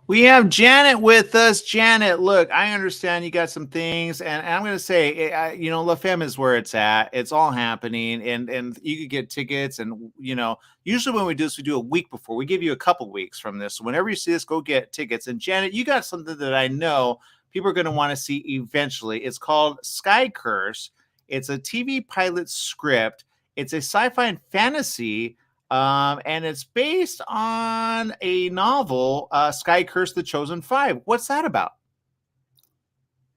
We have Janet with us. Janet, look, I understand you got some things, and I'm going to say, La Femme is where it's at. It's all happening, and you could get tickets, and usually when we do this, we do a week before. We give you a couple weeks from this. So whenever you see this, go get tickets. And Janet, you got something that I know people are going to want to see eventually. It's called Sky Curse. It's a TV pilot script. It's a sci-fi and fantasy. And it's based on a novel, Sky Curse: The Chosen Five. What's that about?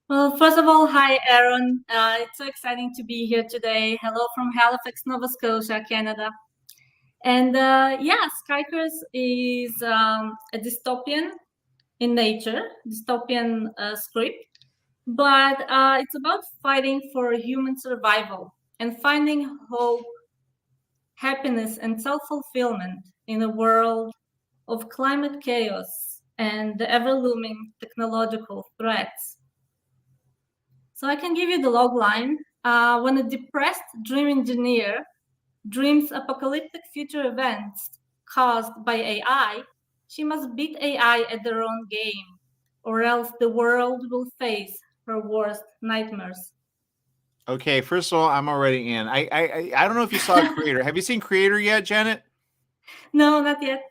Well, first of all, hi, Aaron. It's so exciting to be here today. Hello from Halifax, Nova Scotia, Canada. And Sky Curse is a dystopian in nature, dystopian script, but it's about fighting for human survival and finding hope, happiness, and self-fulfillment in a world of climate chaos and the ever-looming technological threats. So I can give you the log line. When a depressed dream engineer dreams apocalyptic future events caused by AI, she must beat AI at their own game, or else the world will face her worst nightmares. Okay, first of all, I'm already in. I don't know if you saw Creator. Have you seen Creator yet, Janet? No, not yet.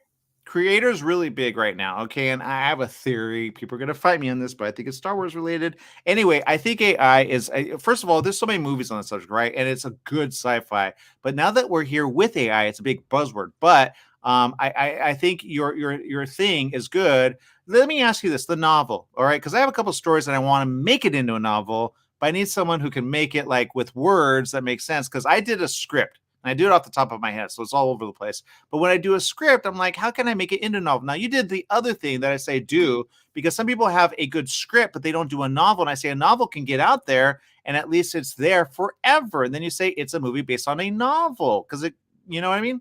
Creator is really big right now, okay? And I have a theory. People are going to fight me on this, but I think it's Star Wars related. Anyway, I think AI is, first of all, there's so many movies on the subject, right? And it's a good sci-fi. But now that we're here with AI, it's a big buzzword. But I think your thing is good. Let me ask you this: the novel, all right? Because I have a couple stories and I want to make it into a novel, but I need someone who can make it like with words that make sense. Because I did a script. And I do it off the top of my head, so it's all over the place. But when I do a script, I'm like, how can I make it into a novel? Now, you did the other thing that I say do, because some people have a good script, but they don't do a novel. And I say a novel can get out there, and at least it's there forever. And then you say it's a movie based on a novel, because you know what I mean?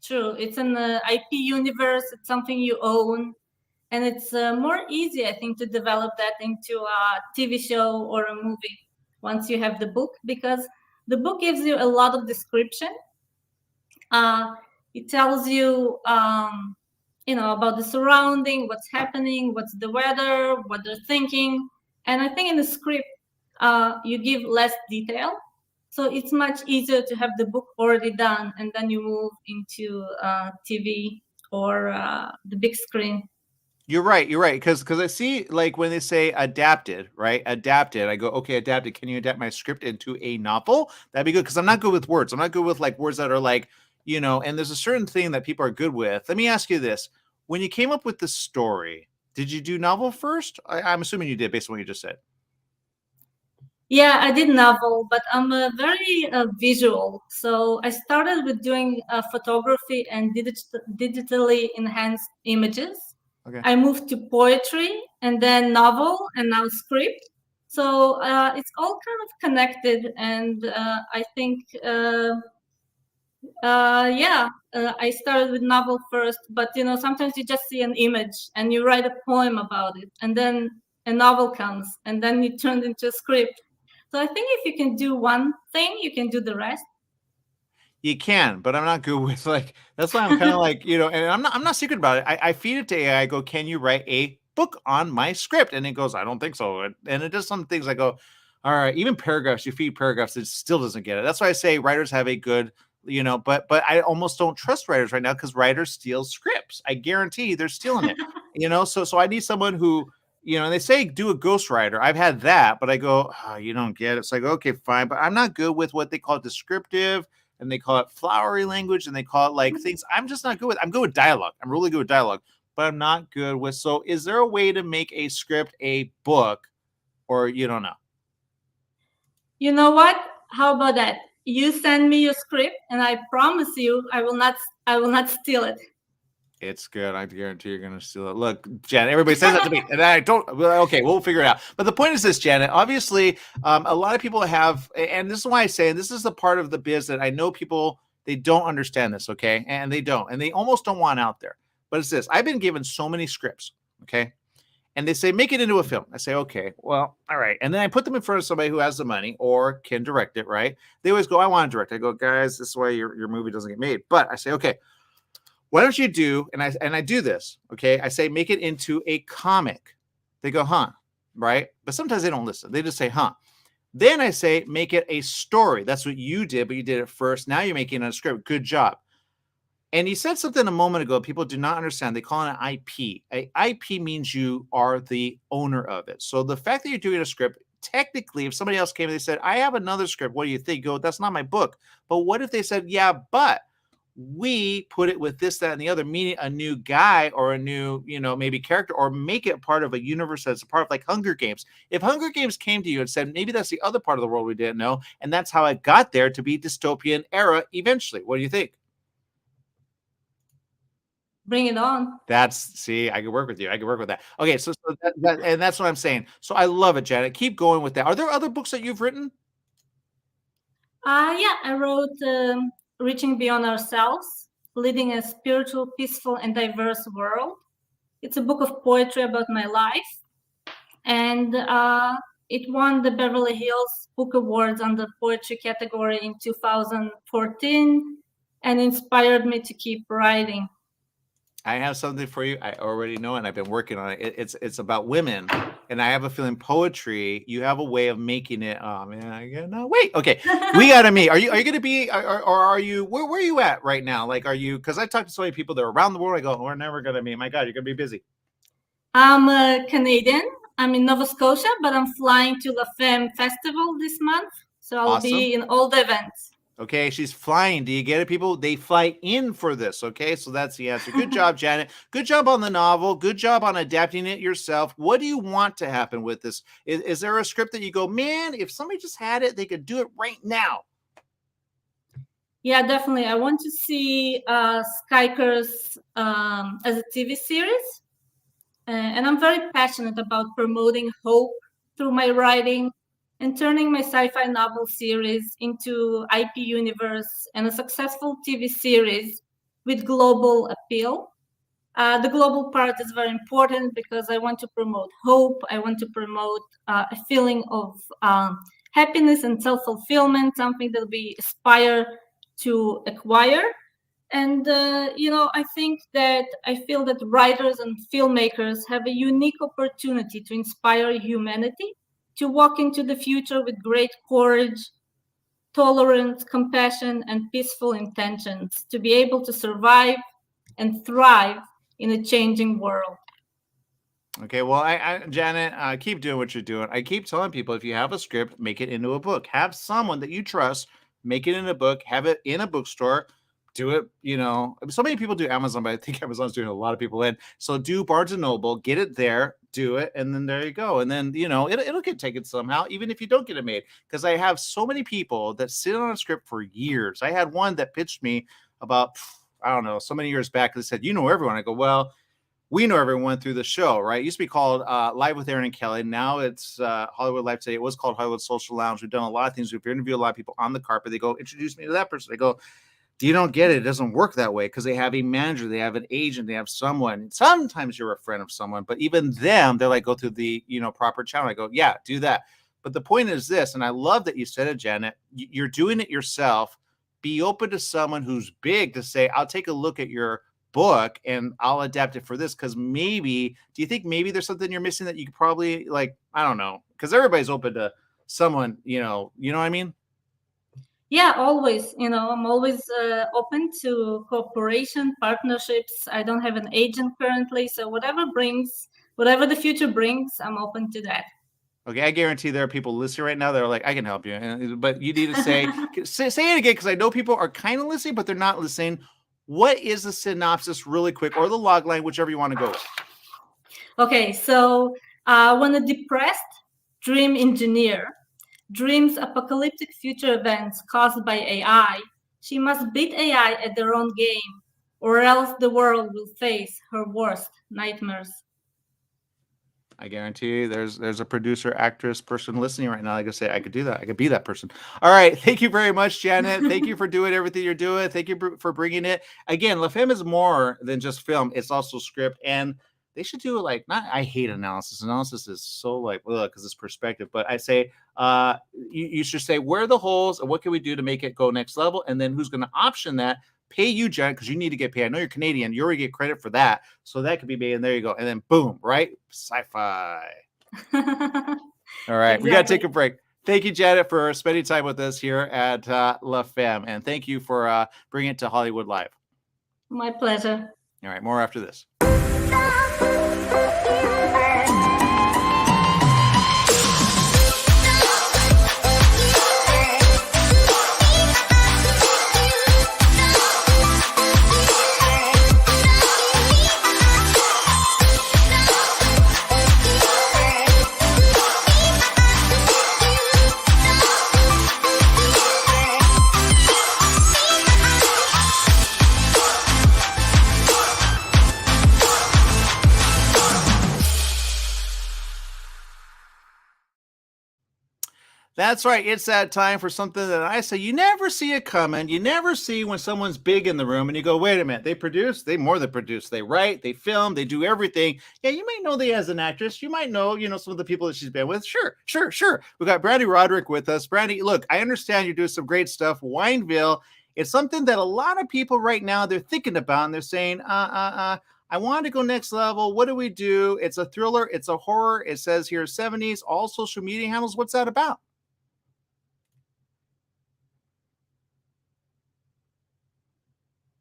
True. It's an IP universe. It's something you own. And it's more easy, I think, to develop that into a TV show or a movie once you have the book, because the book gives you a lot of description. It tells you, about the surrounding, what's happening, what's the weather, what they're thinking. And I think in the script, you give less detail. So it's much easier to have the book already done, and then you move into TV or the big screen. You're right. You're right. Because I see, like, when they say adapted, right? Adapted. I go, okay, adapted. Can you adapt my script into a novel? That'd be good. Because I'm not good with words. I'm not good with like words that are like, and there's a certain thing that people are good with. Let me ask you this. When you came up with the story, did you do novel first? I'm assuming you did based on what you just said. Yeah, I did novel, but I'm very visual. So I started with doing photography and digitally enhanced images. Okay. I moved to poetry and then novel and now script. So it's all kind of connected. And I think, I started with novel first. But, sometimes you just see an image and you write a poem about it. And then a novel comes and then it turned into a script. So I think if you can do one thing, you can do the rest. You can, but I'm not good with like. That's why I'm kind of like, and I'm not secret about it. I feed it to AI. I go, can you write a book on my script? And it goes, I don't think so. And it does some things. I go, all right. Even paragraphs, you feed paragraphs, it still doesn't get it. That's why I say writers have a good, But I almost don't trust writers right now because writers steal scripts. I guarantee they're stealing it. So I need someone who. And they say do a ghostwriter. I've had that, but I go, oh, you don't get it. So I go, okay, fine. But I'm not good with what they call descriptive, and they call it flowery language, and they call it like things I'm just not good with. I'm good with dialogue. I'm really good with dialogue, but I'm not good with. So is there a way to make a script a book, or you don't know? You know what? How about that? You send me your script, and I promise you, I will not steal it. It's good. I guarantee you're going to steal it. Look, Janet, everybody says that to me, and I don't. Okay, we'll figure it out. But the point is this, Janet. Obviously, a lot of people have, and this is why I say, and this is the part of the biz that I know people, they don't understand this, okay? And they don't. And they almost don't want out there. But it's this. I've been given so many scripts, okay? And they say, make it into a film. I say, okay, well, all right. And then I put them in front of somebody who has the money or can direct it, right? They always go, I want to direct. I go, guys, this is why your movie doesn't get made. But I say, okay, why don't you do, and I do this, okay? I say, make it into a comic. They go, huh, right? But sometimes they don't listen. They just say, huh. Then I say, make it a story. That's what you did, but you did it first. Now you're making it a script. Good job. And you said something a moment ago people do not understand. They call it an IP. A IP means you are the owner of it. So the fact that you're doing a script, technically, if somebody else came and they said, I have another script, what do you think? You go, that's not my book. But what if they said, yeah, but we put it with this, that, and the other, meaning a new guy or a new, maybe character, or make it part of a universe that's a part of like Hunger Games. If Hunger Games came to you and said, maybe that's the other part of the world we didn't know, and that's how it got there to be dystopian era eventually. What do you think? Bring it on. See, I can work with you. I can work with that. Okay, so and that's what I'm saying. So I love it, Janet. Keep going with that. Are there other books that you've written? Yeah, I wrote Reaching Beyond Ourselves, Leading a Spiritual, Peaceful, and Diverse World. It's a book of poetry about my life. And it won the Beverly Hills Book Awards on the poetry category in 2014 and inspired me to keep writing. I have something for you. I already know, and I've been working on it. It's about women, and I have a feeling poetry. You have a way of making it. Oh man, no, wait. Okay, we gotta meet. Are you going to be, or are you? Where are you at right now? Like, are you? Because I talked to so many people that are around the world. I go, we're never gonna meet. My God, you're gonna be busy. I'm Canadian. I'm in Nova Scotia, but I'm flying to the Femme Festival this month, so I'll be in all the events. Okay, she's flying. Do you get it, people? They fly in for this. Okay, so that's the answer. Good job, Janet. Good job on the novel. Good job on adapting it yourself. What do you want to happen with this? Is there a script that you go, man, if somebody just had it, they could do it right now? Yeah, definitely. I want to see Skykers as a TV series. And I'm very passionate about promoting hope through my writing and turning my sci-fi novel series into IP universe and a successful TV series with global appeal. The global part is very important because I want to promote hope. I want to promote a feeling of happiness and self-fulfillment, something that we aspire to acquire. And I feel that writers and filmmakers have a unique opportunity to inspire humanity to walk into the future with great courage, tolerance, compassion, and peaceful intentions to be able to survive and thrive in a changing world. Okay, well, Janet, keep doing what you're doing. I keep telling people, if you have a script, make it into a book. Have someone that you trust make it in a book. Have it in a bookstore. Do it. So many people do Amazon, but I think Amazon's doing a lot of people in. So do Barnes and Noble. Get it there. Do it, and then there you go. And then it'll get taken somehow, even if you don't get it made. Because I have so many people that sit on a script for years. I had one that pitched me about, I don't know, so many years back. They said, everyone. I go, well, we know everyone through the show, right? It used to be called Live with Aaron and Kelly. Now it's Hollywood Live Today. It was called Hollywood Social Lounge. We've done a lot of things. We've interviewed a lot of people on the carpet. They go, introduce me to that person. They go, you don't get it. It doesn't work that way because they have a manager, they have an agent, they have someone. Sometimes you're a friend of someone, but even them, they're like, go through the proper channel. I go, yeah, do that. But the point is this, and I love that you said it, Janet. You're doing it yourself. Be open to someone who's big to say, I'll take a look at your book and I'll adapt it for this. Because do you think maybe there's something you're missing that you could probably, like, I don't know, because everybody's open to someone, you know what I mean? Yeah, always. I'm always open to cooperation, partnerships. I don't have an agent currently, so whatever the future brings, I'm open to that. Okay, I guarantee there are people listening right now that are like, I can help you. But you need to say it again, because I know people are kind of listening, but they're not listening. What is the synopsis really quick, or the log line, whichever you want to go with? Okay, so when a depressed dream engineer dreams apocalyptic future events caused by AI, she must beat AI at their own game, or else the world will face her worst nightmares. I guarantee you there's a producer, actress, person listening right now. Like I say, I could do that. I could be that person. All right. Thank you very much, Janet. Thank you for doing everything you're doing. Thank you for bringing it. Again, La Femme is more than just film. It's also script. And they should do I hate analysis. Analysis is so because it's perspective. But I say you should say, where are the holes and what can we do to make it go next level? And then who's going to option that? pay you, Janet, because you need to get paid. I know you're Canadian. You already get credit for that. So that could be made. And there you go. And then boom, right? Sci-fi. All right. We got to take a break. Thank you, Janet, for spending time with us here at La Femme. And thank you for bringing it to Hollywood Live. My pleasure. All right. More after this. That's right. It's that time for something that I say you never see it coming. You never see when someone's big in the room and you go, wait a minute, they produce, they more than produce, they write, they film, they do everything. Yeah, you might know they as an actress. You might know, some of the people that she's been with. Sure. We got Brandy Roderick with us. Brandy, look, I understand you're doing some great stuff. Wineville, it's something that a lot of people right now, they're thinking about and they're saying, I want to go next level. What do we do? It's a thriller. It's a horror. It says here 70s, all social media handles. What's that about?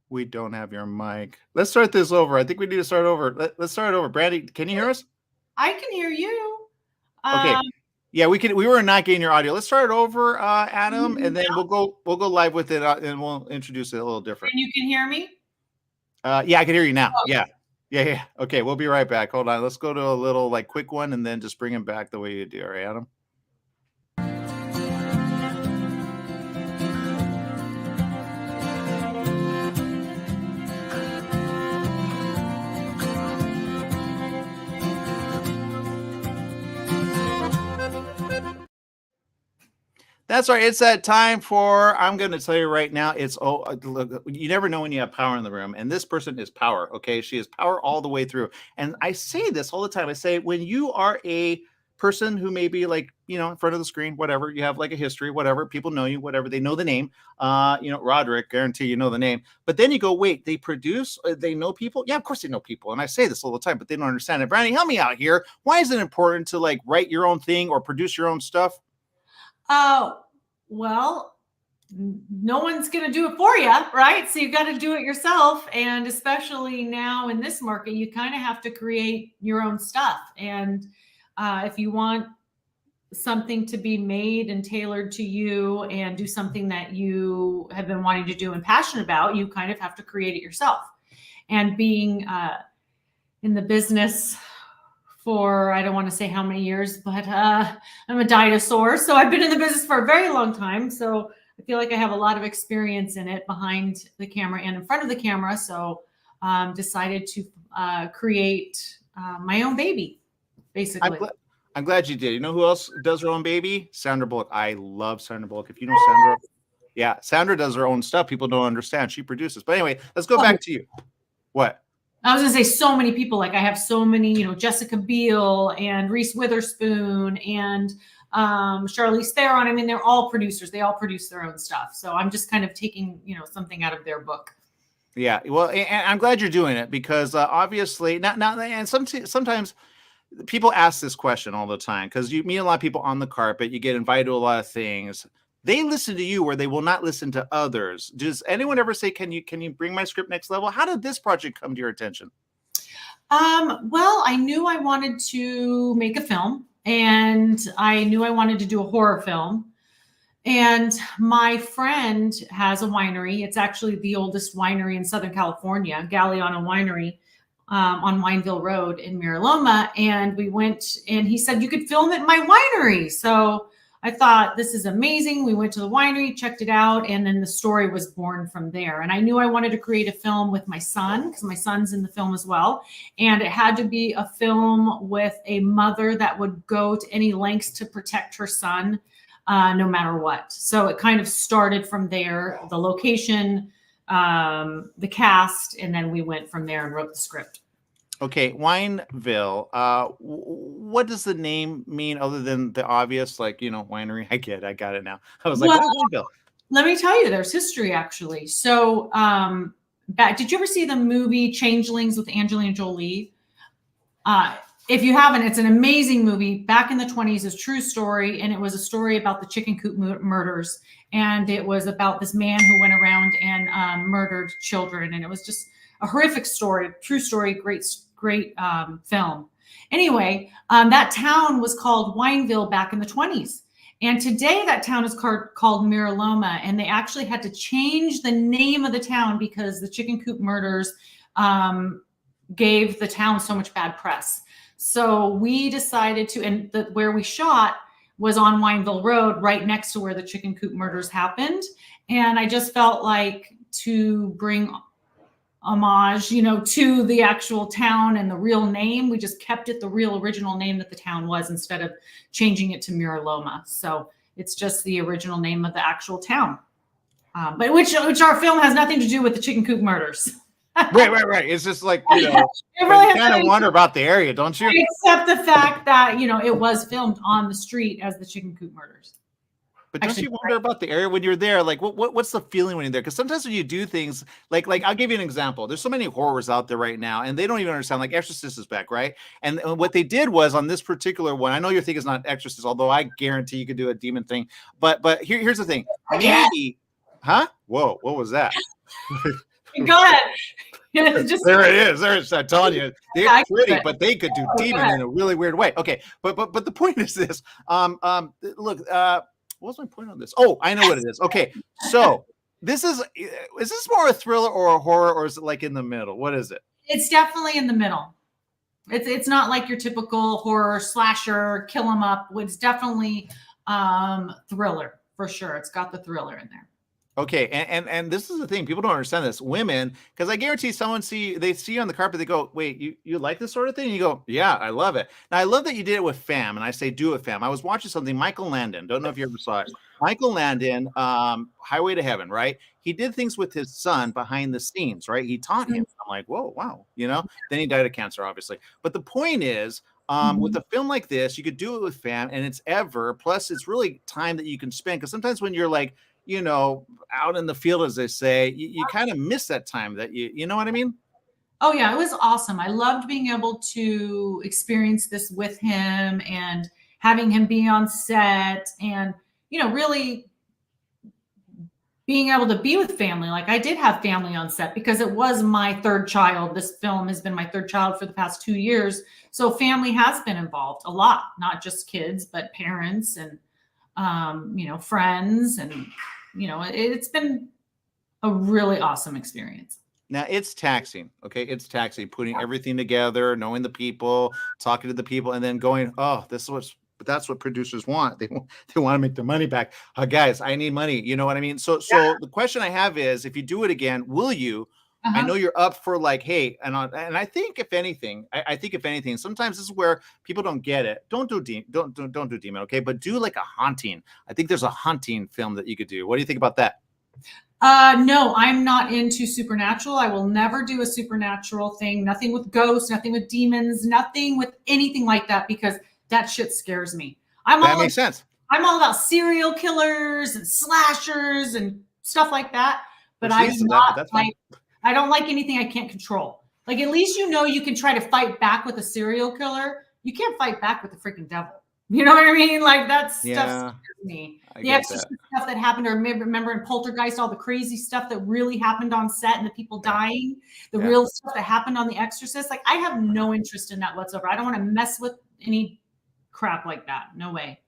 We don't have your mic. Let's start this over. I think we need to start over. Let's start over. Brandy, can you hear us? I can hear you. Okay. Yeah, we can. We were not getting your audio. Let's start it over, Adam, and then we'll go live with it, and we'll introduce it a little different. And you can hear me? Yeah, I can hear you now. Okay. Yeah. Okay, we'll be right back. Hold on. Let's go to a little quick one, and then just bring him back the way you do. All right, Adam. That's right. It's that time for, I'm going to tell you right now, look, you never know when you have power in the room. And this person is power. Okay. She is power all the way through. And I say this all the time. I say, when you are a person who may be in front of the screen, whatever, you have a history, whatever, people know you, whatever, they know the name, Roderick, guarantee you know the name. But then you go, wait, they produce, they know people? Yeah, of course they know people. And I say this all the time, but they don't understand it. Brandy, help me out here. Why is it important to write your own thing or produce your own stuff? Well, no one's going to do it for you, right? So you've got to do it yourself. And especially now in this market, you kind of have to create your own stuff. And if you want something to be made and tailored to you and do something that you have been wanting to do and passionate about, you kind of have to create it yourself. And being in the business for, I don't want to say how many years, but I'm a dinosaur. So I've been in the business for a very long time. So I feel like I have a lot of experience in it behind the camera and in front of the camera. So decided to create my own baby, basically. I'm glad you did. You know who else does her own baby? Sandra Bullock. I love Sandra Bullock. If you know Sandra, yeah, Sandra does her own stuff. People don't understand. She produces. But anyway, let's go back to you. What? I was going to say so many people. I have so many, Jessica Biel and Reese Witherspoon and Charlize Theron. I mean, they're all producers. They all produce their own stuff. So I'm just kind of taking, something out of their book. Yeah. Well, and I'm glad you're doing it because obviously not, and sometimes people ask this question all the time because you meet a lot of people on the carpet, you get invited to a lot of things. They listen to you where they will not listen to others. Does anyone ever say, can you bring my script next level? How did this project come to your attention? Well, I knew I wanted to make a film and I knew I wanted to do a horror film. And my friend has a winery. It's actually the oldest winery in Southern California, Galliano Winery, on Wineville Road in Mira Loma. And we went and he said, you could film at my winery. So I thought, this is amazing. We went to the winery, checked it out, and then the story was born from there. And I knew I wanted to create a film with my son, because my son's in the film as well. And it had to be a film with a mother that would go to any lengths to protect her son, no matter what. So it kind of started from there, the location, the cast, and then we went from there and wrote the script. Okay, Wineville. What does the name mean other than the obvious, winery? I got it now. I was like, well, Wineville. Let me tell you, there's history actually. So, did you ever see the movie Changelings with Angelina Jolie? If you haven't, it's an amazing movie. Back in the 20s, it's a true story, and it was a story about the chicken coop murders, and it was about this man who went around and murdered children, and it was just a horrific story, true story, great film. Anyway, that town was called Wineville back in the 20s. And today that town is called Miraloma, and they actually had to change the name of the town because the chicken coop murders gave the town so much bad press. So we decided to, and where we shot was on Wineville Road, right next to where the chicken coop murders happened. And I just felt like to bring homage, to the actual town and the real name. We just kept it the real original name that the town was instead of changing it to Miraloma. So it's just the original name of the actual town, but which our film has nothing to do with the chicken coop murders. Right. It's just like, it really you kind of wonder about the area, don't you? Except the fact that, it was filmed on the street as the chicken coop murders. But don't you wonder about the area when you're there? Like, what's the feeling when you're there? Because sometimes when you do things, like I'll give you an example. There's so many horrors out there right now, and they don't even understand. Like Exorcist is back, right? And what they did was on this particular one. I know your thing is not Exorcist, although I guarantee you could do a demon thing. But here's the thing. Maybe, huh? Whoa, what was that? Go ahead. There it is. There's, I'm telling you, they're pretty, but they could do demon in a really weird way. Okay, but the point is this. Look. What's my point on this? Oh, I know what it is. Okay, so is this more a thriller or a horror, or is it like in the middle? What is it? It's definitely in the middle. It's not like your typical horror slasher, kill 'em up. It's definitely thriller for sure. It's got the thriller in there. Okay, and this is the thing, people don't understand this. Women, because I guarantee they see you on the carpet, they go, wait, you like this sort of thing? And you go, yeah, I love it. Now, I love that you did it with Femme, and I say do it, Femme. I was watching something, Michael Landon, don't know if you ever saw it. Michael Landon, Highway to Heaven, right? He did things with his son behind the scenes, right? He taught him. I'm like, whoa, wow, Then he died of cancer, obviously. But the point is, with a film like this, you could do it with Femme, and it's plus it's really time that you can spend, because sometimes when you're like, out in the field, as they say, you kind of miss that time that you know what I mean? Oh yeah, it was awesome. I loved being able to experience this with him and having him be on set and, really being able to be with family. Like I did have family on set because it was my third child. This film has been my third child for the past 2 years. So family has been involved a lot, not just kids, but parents and, friends and, it's been a really awesome experience. Now it's taxing. Okay. It's taxing, putting everything together, knowing the people, talking to the people, and then going, oh, but that's what producers want. They want to make their money back. Guys, I need money. You know what I mean? So the question I have is, if you do it again, will you? I know you're up for like, hey, and I think if anything, sometimes this is where people don't get it. Don't do demon, okay? But do like a haunting. I think there's a haunting film that you could do. What do you think about that? No, I'm not into supernatural. I will never do a supernatural thing. Nothing with ghosts, nothing with demons, nothing with anything like that, because that shit scares me. That makes sense. I'm all about serial killers and slashers and stuff like that. But I don't like anything I can't control. Like, at least you can try to fight back with a serial killer. You can't fight back with the freaking devil. You know what I mean? Like, that stuff scares me. The Exorcist stuff that happened, or remember in Poltergeist, all the crazy stuff that really happened on set and the people dying, the real stuff that happened on The Exorcist. Like, I have no interest in that whatsoever. I don't want to mess with any crap like that. No way.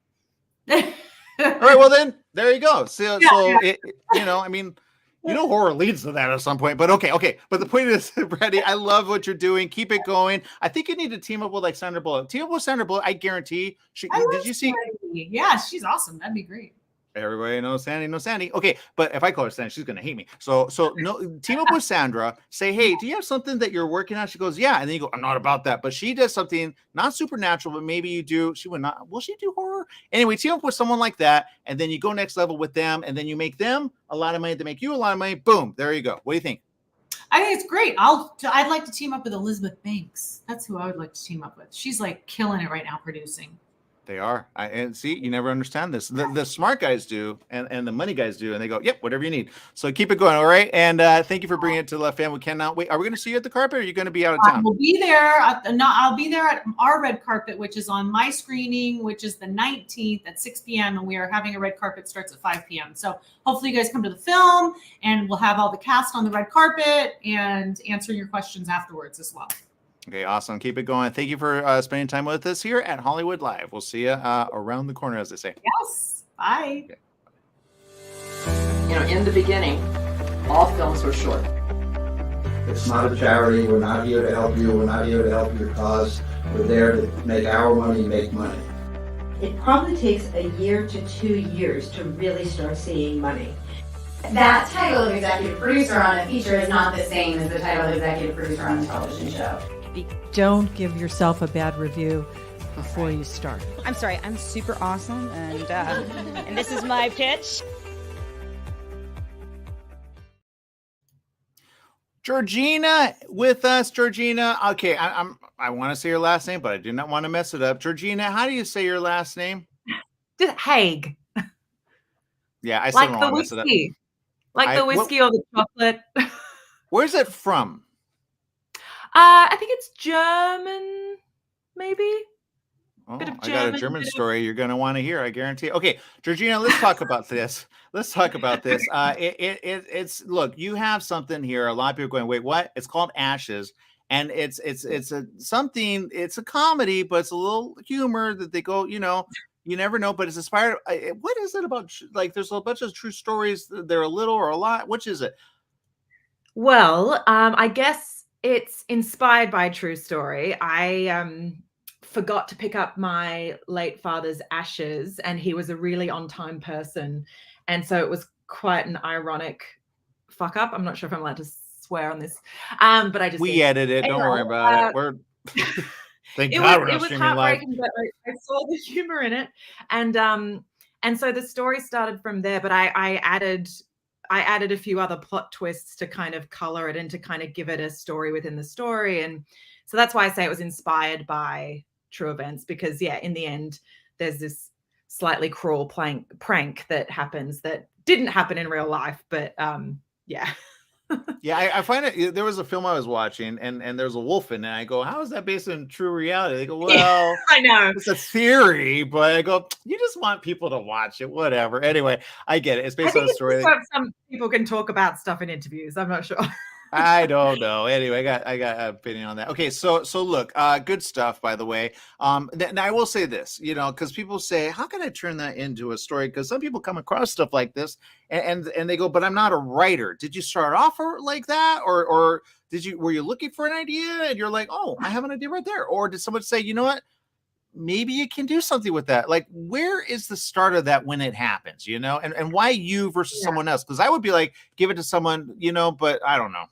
All right, well then, there you go. I mean, horror leads to that at some point, but okay. But the point is, Brady, I love what you're doing. Keep it going. I think you need to team up with like Sandra Bullock. Team up with Sandra Bullock. I guarantee. Did you see? Yeah, she's awesome. That'd be great. Everybody knows Sandy. Okay, but if I call her Sandy, she's gonna hate me. So no, team up with Sandra. Say, hey, do you have something that you're working on? She goes, yeah, and then you go, I'm not about that. But she does something not supernatural, but maybe you do. She would not. Will she do horror? Anyway, team up with someone like that, and then you go next level with them, and then you make them a lot of money. They make you a lot of money. Boom, there you go. What do you think? I think it's great. I'd like to team up with Elizabeth Banks. That's who I would like to team up with. She's like killing it right now producing. They are. And see, you never understand this. The smart guys do, and the money guys do, and they go, yep, whatever you need. So keep it going, all right? And thank you for bringing it to La Femme. We cannot wait. Are we going to see you at the carpet, or are you going to be out of town? We'll be there. I'll be there at our red carpet, which is on my screening, which is the 19th at 6 p.m. And we are having a red carpet starts at 5 p.m. So hopefully you guys come to the film, and we'll have all the cast on the red carpet and answering your questions afterwards as well. Okay, awesome. Keep it going. Thank you for spending time with us here at Hollywood Live. We'll see you around the corner, as they say. Yes. Bye. Okay. In the beginning, all films were short. It's not a charity. We're not here to help you. We're not here to help your cause. We're there to make our money make money. It probably takes a year to 2 years to really start seeing money. That title of executive producer on a feature is not the same as the title of executive producer on a television show. Don't give yourself a bad review before you start. I'm sorry, I'm super awesome, and this is my pitch. Georgina with us. Georgina, okay, I want to say your last name, but I do not want to mess it up. Georgina, how do you say your last name? Haig. Yeah, I still like don't the want to mess it up. whiskey. Like the whiskey or the chocolate. Where's it from? I think it's German, maybe. Oh, Bit of I got a German story you're going to want to hear, I guarantee. Okay, Georgina, let's talk about this. Let's talk about this. It's look, you have something here. A lot of people are going, wait, what? It's called Ashes, and it's a comedy, but it's a little humor that they go, you never know, but it's inspired. What is it about? Like, there's a bunch of true stories. They're a little or a lot. Which is it? Well, I guess it's inspired by a true story. I forgot to pick up my late father's ashes, and he was a really on-time person. And so it was quite an ironic fuck up. I'm not sure if I'm allowed to swear on this. But I just edit it. Don't worry about it. We're thank God we're not streaming live. Heartbreaking, but I saw the humor in it. And so the story started from there, but I added a few other plot twists to kind of color it and to kind of give it a story within the story. And so that's why I say it was inspired by true events, because in the end, there's this slightly cruel prank that happens that didn't happen in real life, but yeah. Yeah, I find it. There was a film I was watching, and there's a wolf in it. And I go, "How is that based on true reality?" They go, "Well, I know it's a theory," but I go, "You just want people to watch it, whatever." Anyway, I get it. It's based on a story. Some people can talk about stuff in interviews. I'm not sure. I don't know. Anyway, I got an opinion on that. Okay, so look, good stuff, by the way. Now I will say this, because people say, how can I turn that into a story? Because some people come across stuff like this and they go, but I'm not a writer. Did you start off like that, or were you looking for an idea and you're like, oh, I have an idea right there, or did someone say, you know what? Maybe you can do something with that. Like, where is the start of that when it happens, and why you versus someone else? Because I would be like, give it to someone, but I don't know.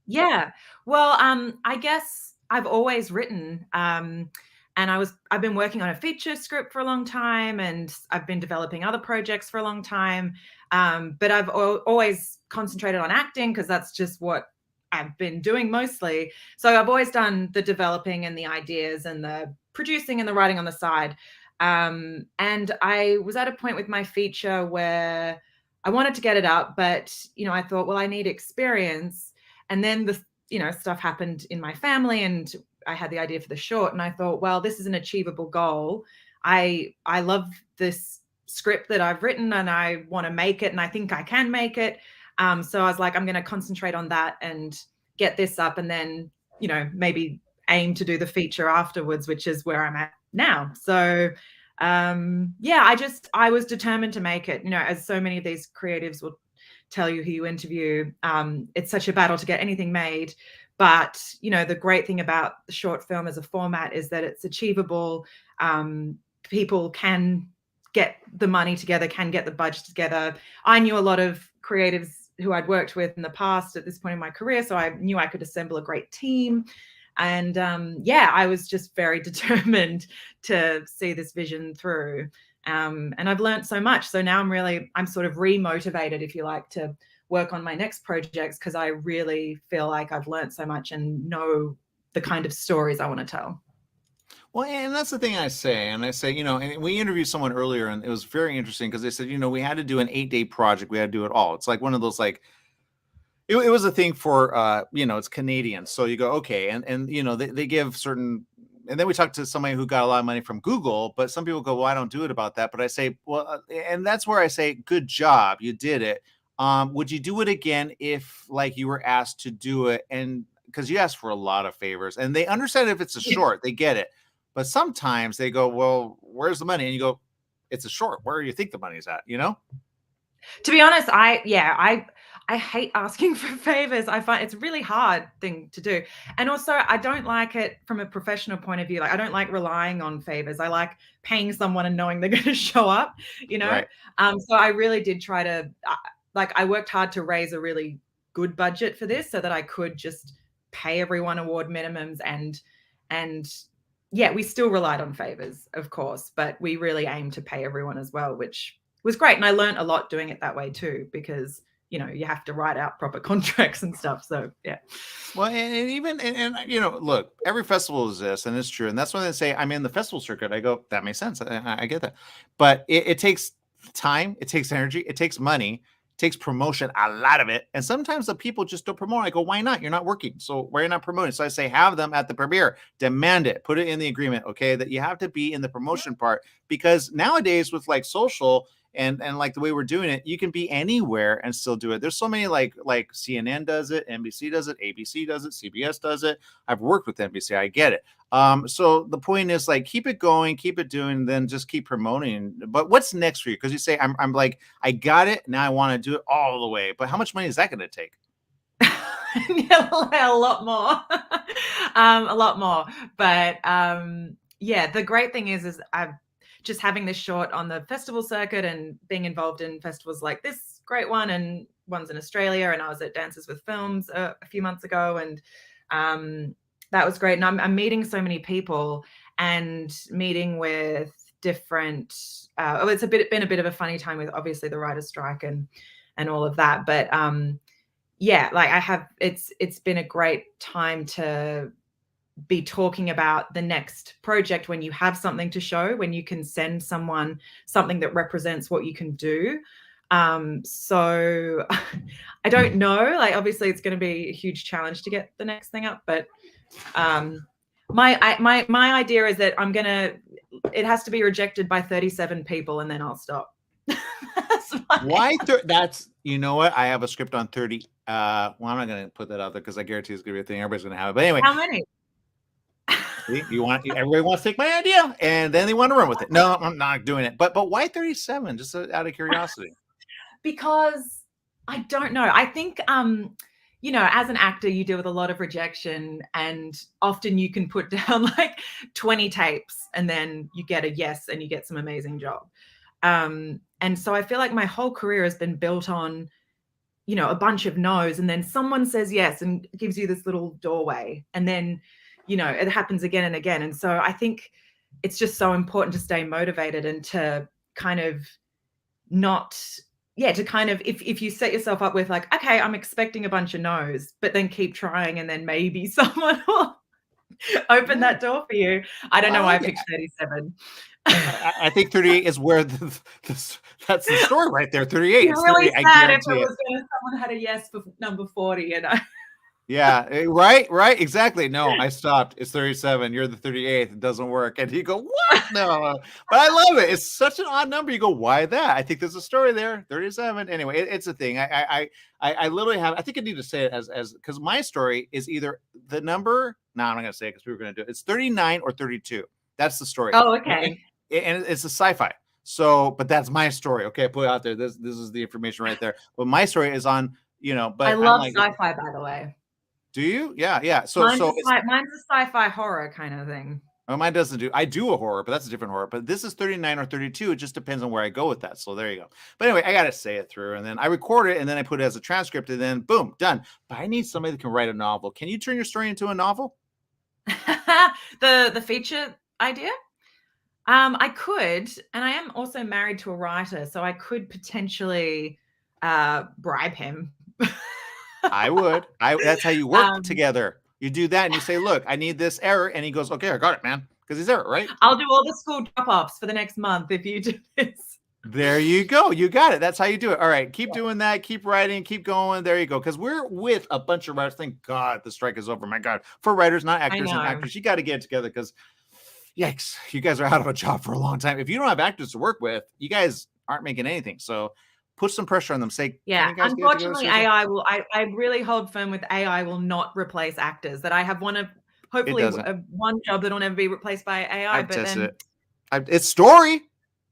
Yeah. Well, I guess I've always written, and I've been working on a feature script for a long time, and I've been developing other projects for a long time. But I've always concentrated on acting because that's just what I've been doing mostly. So I've always done the developing and the ideas and the producing and the writing on the side. And I was at a point with my feature where I wanted to get it up, but, I thought, well, I need experience. And then the, stuff happened in my family, and I had the idea for the short, and I thought, well, this is an achievable goal. I love this script that I've written, and I want to make it, and I think I can make it. So I was like, I'm going to concentrate on that and get this up, and then, maybe aim to do the feature afterwards, which is where I'm at now. So I was determined to make it. As so many of these creatives will tell you who you interview, it's such a battle to get anything made. But, the great thing about the short film as a format is that it's achievable. People can get the money together, can get the budget together. I knew a lot of creatives who I'd worked with in the past at this point in my career, so I knew I could assemble a great team. And I was just very determined to see this vision through. And I've learned so much. So now I'm sort of re-motivated, if you like, to work on my next projects, because I really feel like I've learned so much and know the kind of stories I want to tell. Well, and that's the thing I say. And I say, and we interviewed someone earlier, and it was very interesting because they said, we had to do an 8-day project. We had to do it all. It's like one of those, like, it was a thing for, it's Canadian. So you go, okay. And they give certain, and then we talked to somebody who got a lot of money from Google, but some people go, well, I don't do it about that. But I say, well, and that's where I say, good job. You did it. Would you do it again if like you were asked to do it? And because you asked for a lot of favors, and they understand if it's a short, they get it. But sometimes they go, well, where's the money? And you go, it's a short. Where do you think the money's at? To be honest, I hate asking for favors. I find it's a really hard thing to do. And also I don't like it from a professional point of view. Like I don't like relying on favors. I like paying someone and knowing they're going to show up, Right. So I really did try to, I worked hard to raise a really good budget for this so that I could just pay everyone award minimums and yeah, we still relied on favors, of course, but we really aimed to pay everyone as well, which was great. And I learned a lot doing it that way too, because you have to write out proper contracts and stuff. So yeah. Well, and even look, every festival is this, and it's true, and that's when they say I'm in the festival circuit. I go, that makes sense. I get that, but it takes time, it takes energy, it takes money, it takes promotion, a lot of it, and sometimes the people just don't promote. I go, why not? You're not working, so why are you not promoting? So I say, have them at the premiere, demand it, put it in the agreement, okay, that you have to be in the promotion part, because nowadays with like social. And like the way we're doing it, you can be anywhere and still do it. There's so many like CNN does it, NBC does it, ABC does it, CBS does it. I've worked with NBC, I get it. So the point is like keep it going, keep it doing, then just keep promoting. But what's next for you? Because you say I'm like I got it, now I want to do it all the way. But how much money is that going to take? Yeah, a lot more, a lot more. But yeah, the great thing is I've just having this short on the festival circuit and being involved in festivals like this great one and ones in Australia. And I was at Dances with Films a few months ago, and that was great. And I'm meeting so many people and meeting with different. It's been a bit of a funny time with obviously the writer's strike and all of that. But yeah, like it's been a great time to be talking about the next project when you have something to show, when you can send someone something that represents what you can do. So I don't know, like obviously it's going to be a huge challenge to get the next thing up, but my idea is that it has to be rejected by 37 people and then I'll stop. Why? That's, you know what? I have a script on 30. Well, I'm not going to put that out there because I guarantee it's going to be a thing. Everybody's going to have it. But anyway. How many? Everybody wants to take my idea and then they want to run with it. No, I'm not doing it. But why 37? Just out of curiosity. Because I don't know. I think as an actor, you deal with a lot of rejection, and often you can put down like 20 tapes and then you get a yes and you get some amazing job. And so I feel like my whole career has been built on a bunch of no's, and then someone says yes and gives you this little doorway, and then it happens again and again. And so I think it's just so important to stay motivated and to kind of if you set yourself up with like, okay, I'm expecting a bunch of no's, but then keep trying and then maybe someone will open that door for you. I don't know why I picked 37. I think 38 is where that's the story right there. 38. It's really sad if someone had a yes for number 40, Yeah, right, exactly. No, I stopped. It's 37. You're the 38th. It doesn't work. And you go, what? No, but I love it. It's such an odd number. You go, why that? I think there's a story there. 37. Anyway, it's a thing. I literally have. I think I need to say it as because my story is either the number. No, I'm not gonna say it because we were gonna do it. It's 39 or 32. That's the story. Oh, okay. And it's a sci-fi. So, but that's my story. Okay, I put it out there. This is the information right there. But my story is on. But I love sci-fi, by the way. Do you? Yeah. So mine's a sci-fi horror kind of thing. Oh, mine doesn't do. I do a horror, but that's a different horror. But this is 39 or 32. It just depends on where I go with that. So there you go. But anyway, I got to say it through, and then I record it, and then I put it as a transcript, and then boom, done. But I need somebody that can write a novel. Can you turn your story into a novel? The feature idea? I could, and I am also married to a writer, so I could potentially bribe him. I would. That's how you work together. You do that and you say, look, I need this error. And he goes, okay, I got it, man. Because he's there, right? I'll do all the school drop-offs for the next month if you do this. There you go. You got it. That's how you do it. All right. Keep doing that. Keep writing. Keep going. There you go. Because we're with a bunch of writers. Thank God the strike is over. My God. For writers, not actors and actors, you got to get it together because, yikes, you guys are out of a job for a long time. If you don't have actors to work with, you guys aren't making anything. So put some pressure on them. Say, yeah, unfortunately, AI will, I really hold firm with AI will not replace actors. That I have hopefully one job that'll never be replaced by AI. But then it's story.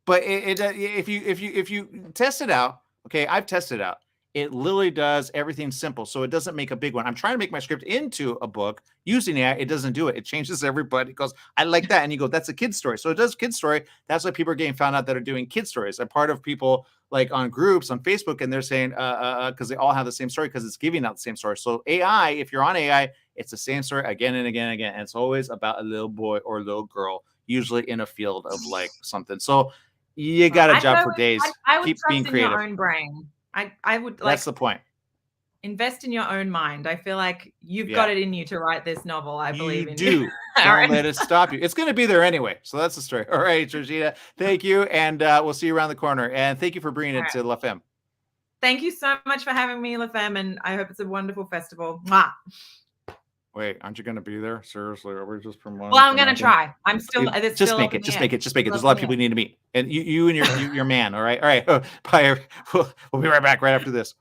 But if you test it out, okay, I've tested it out. It literally does everything simple, so it doesn't make a big one. I'm trying to make my script into a book using AI. It doesn't do it. It changes everybody. It goes, I like that, and you go, that's a kid story. So it does kid story. That's why people are getting found out that are doing kid stories. I'm part of people like on groups on Facebook, and they're saying because they all have the same story because it's giving out the same story. So AI, if you're on AI, it's the same story again and again and again, and it's always about a little boy or a little girl, usually in a field of like something. So you got a job for days. I would keep trust being in creative. your own brain. I would like. That's the point. Invest in your own mind. I feel like you've got it in you to write this novel. I believe in you. you. Don't let it stop you. It's going to be there anyway. So that's the story. All right, Georgina, thank you. And we'll see you around the corner. And thank you for bringing it to La Femme. Thank you so much for having me, La Femme. And I hope it's a wonderful festival. Mwah. Wait, aren't you going to be there? Seriously, are we just promoting? Well, I'm going to try. I'm still. Just make it. Just make it. Just make it. There's a lot of people you need to meet, and you and your man. All right. All right. Bye. We'll be right back right after this.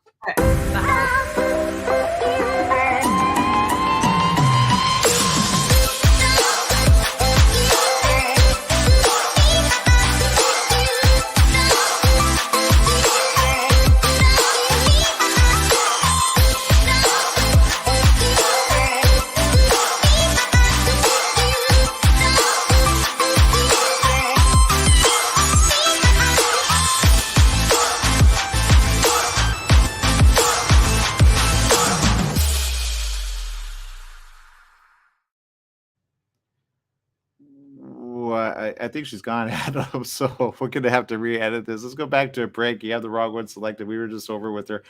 I think she's gone, Adam. So we're gonna have to re-edit this. Let's go back to a break. You have the wrong one selected. We were just over with her,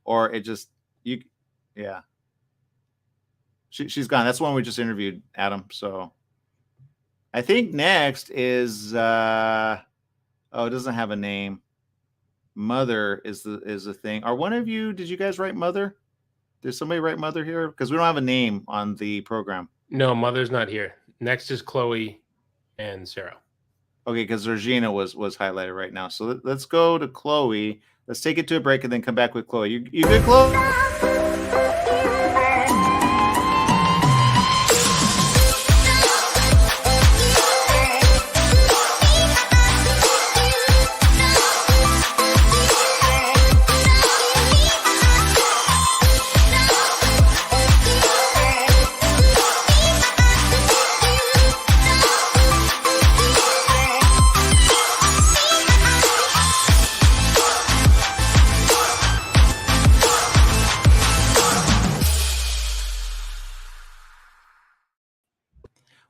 or it just yeah. She's gone. That's the one we just interviewed, Adam. So I think next is it doesn't have a name. Mother is the thing. Are one of you? Did you guys write Mother? Did somebody write Mother here? Because we don't have a name on the program. No, Mother's not here. Next is Chloe and Sarah. Okay, because Georgina was highlighted right now. So let's go to Chloe. Let's take it to a break and then come back with Chloe. You good, Chloe?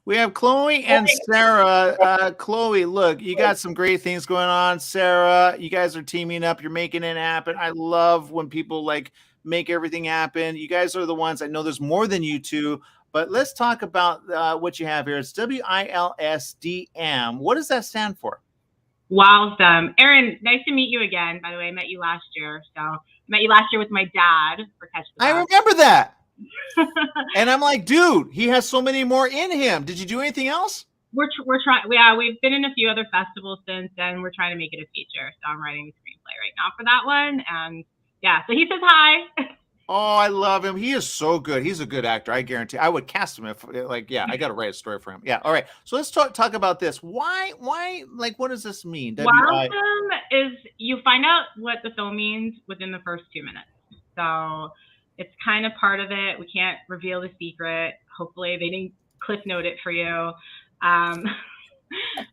We have Chloe and Sarah. Chloe, look, you got some great things going on. Sarah, you guys are teaming up. You're making it happen. I love when people like make everything happen. You guys are the ones. I know there's more than you two, but let's talk about what you have here. It's WILSDM. What does that stand for? Wildem. Aaron, nice to meet you again. By the way, I met you last year. So I met you last year with my dad for Catch the Bus. I remember that. And I'm like, dude, he has so many more in him. Did you do anything else? We're trying. Yeah, we've been in a few other festivals since then. We're trying to make it a feature. So I'm writing the screenplay right now for that one. And yeah, so he says hi. Oh, I love him. He is so good. He's a good actor. I guarantee. I would cast him if, like, yeah, I got to write a story for him. Yeah. All right. So let's talk about this. Why, like, what does this mean? Wildem is you find out what the film means within the first 2 minutes. So it's kind of part of it. We can't reveal the secret. Hopefully they didn't cliff note it for you. Well,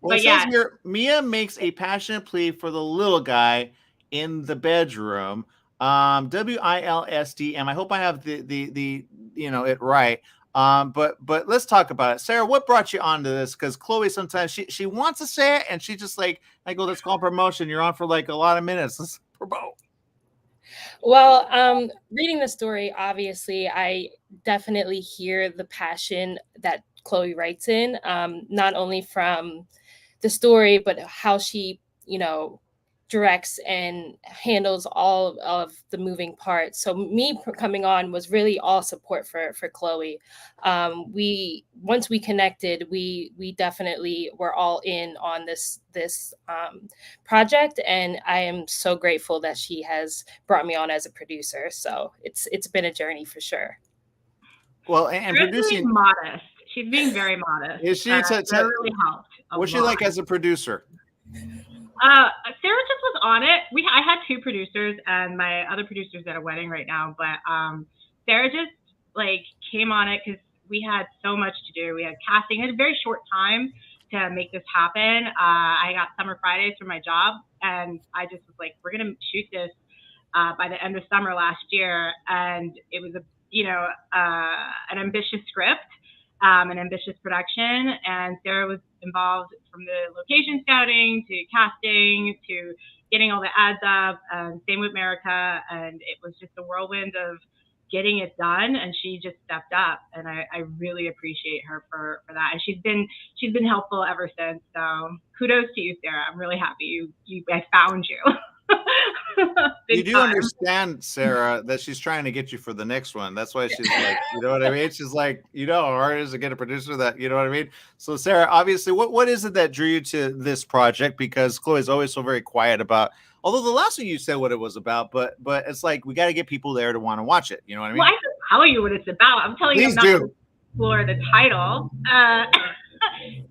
but it says here, Mia makes a passionate plea for the little guy in the bedroom. WILSDM. I hope I have the it right. But let's talk about it. Sarah, what brought you onto this? Because Chloe sometimes she wants to say it and she just like, I go, let's call promotion. You're on for like a lot of minutes. Let's promote. Well, reading the story, obviously, I definitely hear the passion that Chloe writes in, not only from the story, but how she, directs and handles all of the moving parts. So me coming on was really all support for Chloe. Once we connected, we definitely were all in on this project, and I am so grateful that she has brought me on as a producer. So it's been a journey for sure. Well, and producing, modest. She's being very modest. Is she? That really helped. What's she like as a producer? Sarah just was on it. I had two producers, and my other producer's at a wedding right now. But Sarah just came on it because we had so much to do. We had casting. I had a very short time to make this happen. I got summer Fridays for my job, and I just was like, we're gonna shoot this by the end of summer last year, and it was an ambitious script. An ambitious production, and Sarah was involved from the location scouting to casting to getting all the ads up, and same with America, and it was just a whirlwind of getting it done, and she just stepped up, and I really appreciate her for that, and she's been helpful ever since. So kudos to you, Sarah. I'm really happy I found you. You do understand, Sarah, that she's trying to get you for the next one. That's why she's like, you know what I mean? She's like, how hard it is to get a producer that, you know what I mean? So Sarah, obviously, what is it that drew you to this project? Because Chloe's always so very quiet about, although the last one you said what it was about, but it's like, we got to get people there to want to watch it. You know what I mean? Well, I can tell you what it's about. I'm telling you, I'm not going to explore the title. I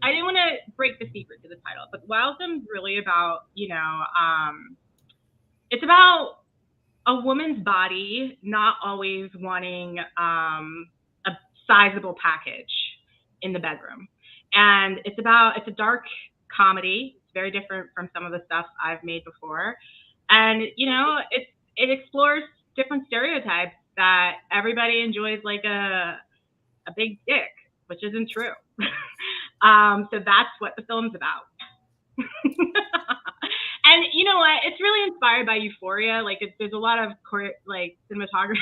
didn't want to break the secret to the title, but Wilddom's really about, it's about a woman's body not always wanting a sizable package in the bedroom. And it's a dark comedy. It's very different from some of the stuff I've made before. And, it explores different stereotypes that everybody enjoys like a big dick, which isn't true. So that's what the film's about. And you know what? It's really inspired by Euphoria. There's a lot of cinematography.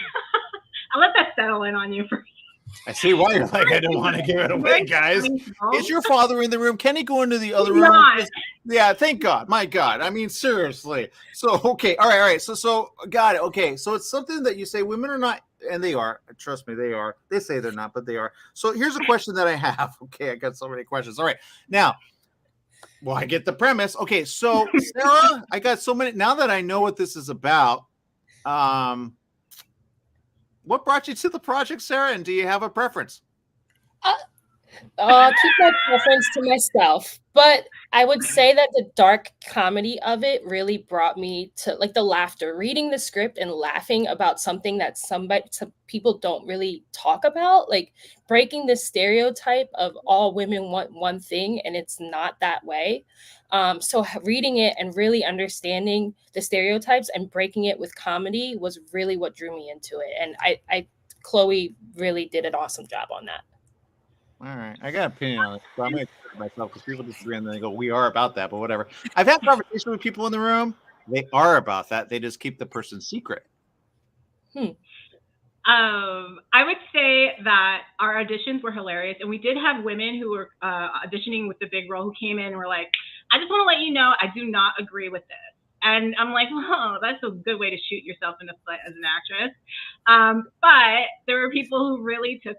I'll let that settle in on you for. I see why you're like, I don't want to give it away, guys. Is your father in the room? Can he go into the other room? Yeah, thank God. My God. I mean, seriously. So, okay. All right. So got it. Okay. So it's something that you say women are not, and they are. Trust me, they are. They say they're not, but they are. So here's a question that I have. Okay. I got so many questions. All right. Now, well, I get the premise. Okay, so Sarah, I got so many. Now that I know what this is about, what brought you to the project, Sarah? And do you have a preference? I'll keep my preference to myself, but I would say that the dark comedy of it really brought me to the laughter. Reading the script and laughing about something that some people don't really talk about, breaking the stereotype of all women want one thing and it's not that way. So reading it and really understanding the stereotypes and breaking it with comedy was really what drew me into it. And Chloe really did an awesome job on that. All right. I got an opinion on it. So I'm going to correct myself because people disagree and then they go, we are about that, but whatever. I've had conversations with people in the room. They are about that. They just keep the person secret. I would say that our auditions were hilarious. And we did have women who were auditioning with the big role who came in and were like, I just want to let you know, I do not agree with this. And I'm like, oh, that's a good way to shoot yourself in the foot as an actress. But there were people who really took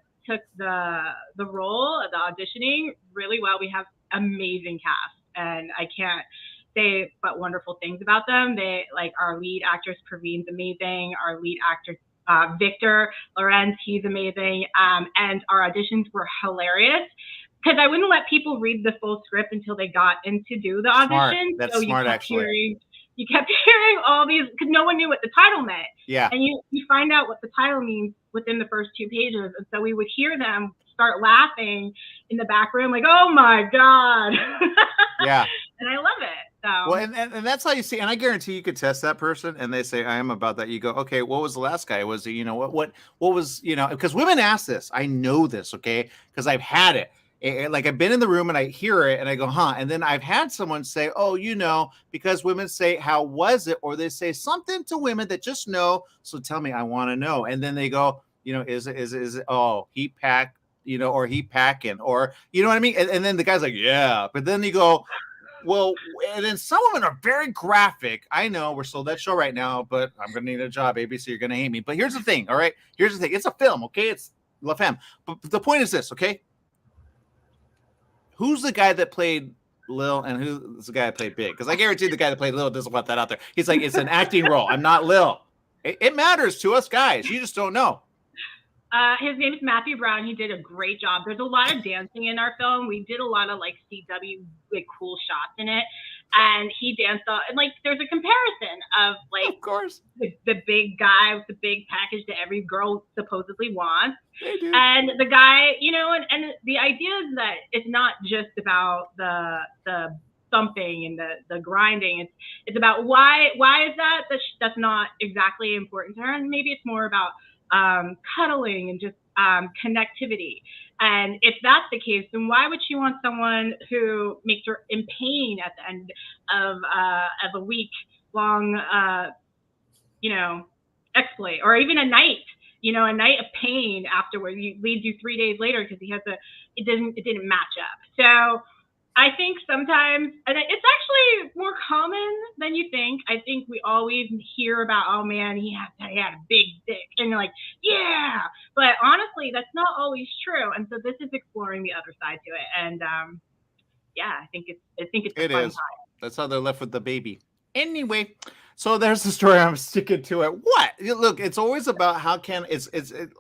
the role, the auditioning really well. We have amazing cast, and I can't say but wonderful things about them. They our lead actress Praveen's amazing. Our lead actor Victor Lorenz, he's amazing. And our auditions were hilarious because I wouldn't let people read the full script until they got in to do the audition. That's smart, actually. You kept hearing all these because no one knew what the title meant. Yeah. And you find out what the title means within the first 2 pages. And so we would hear them start laughing in the back room, like, oh my God. Yeah. And I love it. So well, and that's how you see, and I guarantee you could test that person and they say, I am about that. You go, okay, what was the last guy? Was he, what was, because women ask this. I know this, okay, because I've had it. I've been in the room and I hear it and I go, huh? And then I've had someone say, oh, because women say, how was it? Or they say something to women that just know. So tell me, I want to know. And then they go, is it, oh, heat pack, or he packing, or you know what I mean? And then the guy's like, yeah, but then you go, well, and then some women are very graphic. I know we're still that show right now, but I'm gonna need a job, ABC. You're gonna hate me. But here's the thing, all right? Here's the thing. It's a film, okay? It's La Femme. But the point is this, okay? Who's the guy that played Lil, and who's the guy that played Big? Because I guarantee the guy that played Lil doesn't want that out there. He's like, it's an acting role. I'm not Lil. It matters to us guys. You just don't know. His name is Matthew Brown. He did a great job. There's a lot of dancing in our film. We did a lot of like CW, like cool shots in it, and he danced. And like, there's a comparison of like, of course, the big guy with the big package that every girl supposedly wants, and the guy, and the idea is that it's not just about the thumping and the grinding. It's about why is that? That's not exactly important to her, and maybe it's more about cuddling and just connectivity. And if that's the case, then why would she want someone who makes her in pain at the end of a week long exploit, or even a night of pain afterward, leads you 3 days later because it didn't match up. So I think sometimes, and it's actually more common than you think. I think we always hear about, oh man, he had a big dick, and you're like, yeah, but honestly, that's not always true. And so this is exploring the other side to it, and I think it's a fun time. That's how they're left with the baby. Anyway, so there's the story. I'm sticking to it. What? Look, it's always about how can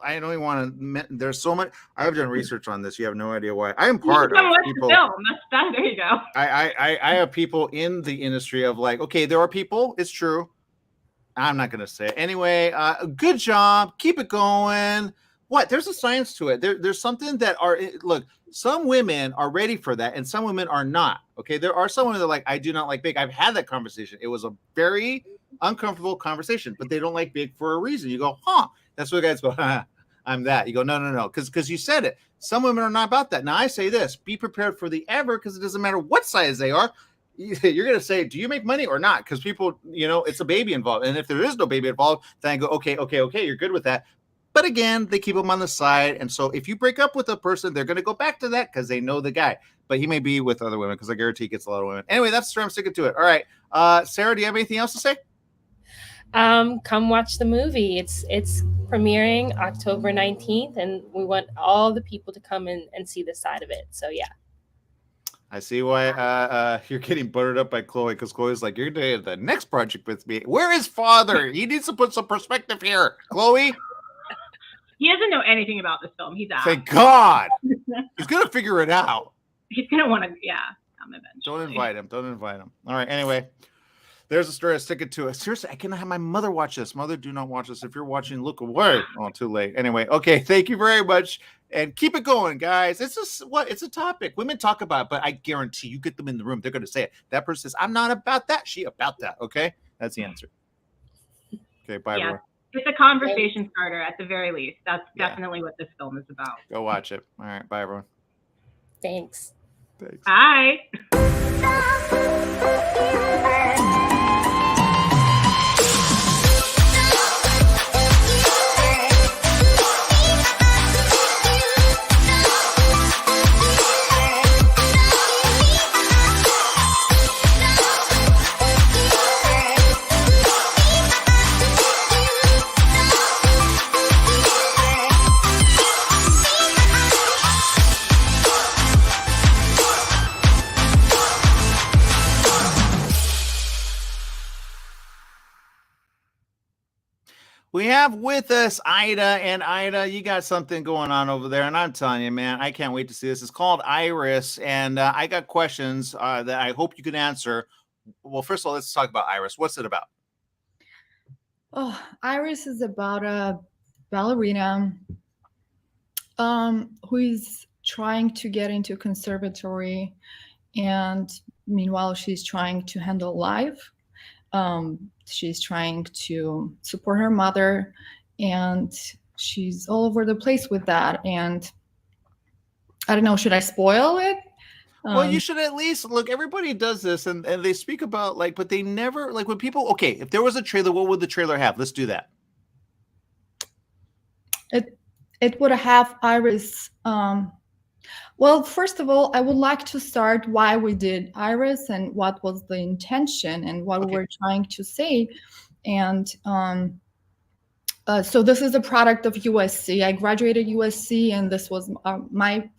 I don't even want to. There's so much. I've done research on this. You have no idea why. I am part of people. There you go. I have people in the industry of like, okay, there are people. It's true. I'm not going to say it. Anyway, good job. Keep it going. What? There's a science to it. There's something that look, some women are ready for that and some women are not. Okay. There are some women that are like, I do not like big. I've had that conversation. It was a very uncomfortable conversation, but they don't like big for a reason. You go, that's what guys go, I'm that. You go, no. Because you said it. Some women are not about that. Now I say this, be prepared for the ever, because it doesn't matter what size they are. You're going to say, do you make money or not? Because people, it's a baby involved. And if there is no baby involved, then I go, okay, you're good with that. But again, they keep them on the side. And so if you break up with a person, they're going to go back to that because they know the guy. But he may be with other women because I guarantee he gets a lot of women. Anyway, that's the story. I'm sticking to it. All right. Sarah, do you have anything else to say? Come watch the movie. It's premiering October 19th, and we want all the people to come in and see this side of it. So, yeah. I see why you're getting buttered up by Chloe, because Chloe's like, you're doing the next project with me. Where is father? He needs to put some perspective here. Chloe? He doesn't know anything about this film. He's out. Thank God. He's going to figure it out. He's going to want to, come eventually. Don't invite him. All right, anyway. There's a story. I'm sticking to it. Seriously, I cannot have my mother watch this. Mother, do not watch this. If you're watching, look away. Oh, too late. Anyway, okay. Thank you very much. And keep it going, guys. It's just it's a topic. Women talk about it, but I guarantee you get them in the room, they're going to say it. That person says, I'm not about that. She about that. Okay? That's the answer. Okay, bye, everyone. It's a conversation starter at the very least. That's definitely what this film is about. Go watch it. All right. Bye, everyone. Thanks. Bye. We have with us Ida, and Ida, you got something going on over there, and I'm telling you, man, I can't wait to see this. It's called Iris, and I got questions that I hope you can answer. Well, first of all, let's talk about Iris. What's it about? Oh, Iris is about a ballerina who is trying to get into conservatory, and meanwhile, she's trying to handle life. She's trying to support her mother, and she's all over the place with that. And I don't know, should I spoil it? Well, you should at least look. Everybody does this, and they speak about but they never when people. Okay, if there was a trailer, what would the trailer have? Let's do that. it would have Iris. Well, first of all, I would like to start why we did Iris and what was the intention and what we were trying to say. And so this is a product of USC. I graduated USC, and this was my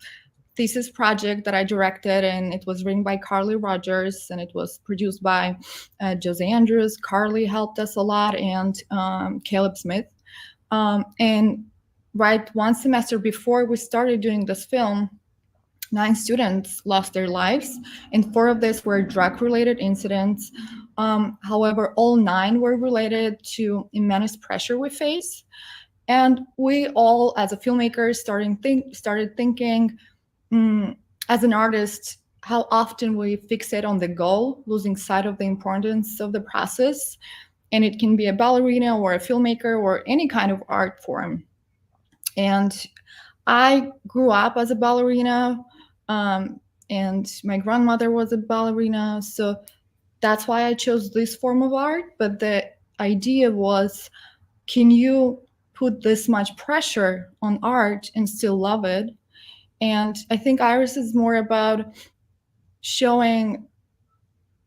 thesis project that I directed, and it was written by Carly Rogers, and it was produced by Jose Andrews. Carly helped us a lot, and Caleb Smith. And right one semester before we started doing this film, 9 students lost their lives, and 4 of these were drug-related incidents. However, all 9 were related to immense pressure we face. And we all, as a filmmaker, started thinking, as an artist, how often we fixate on the goal, losing sight of the importance of the process. And it can be a ballerina or a filmmaker or any kind of art form. And I grew up as a ballerina, and my grandmother was a ballerina. So that's why I chose this form of art. But the idea was, can you put this much pressure on art and still love it? And I think Iris is more about showing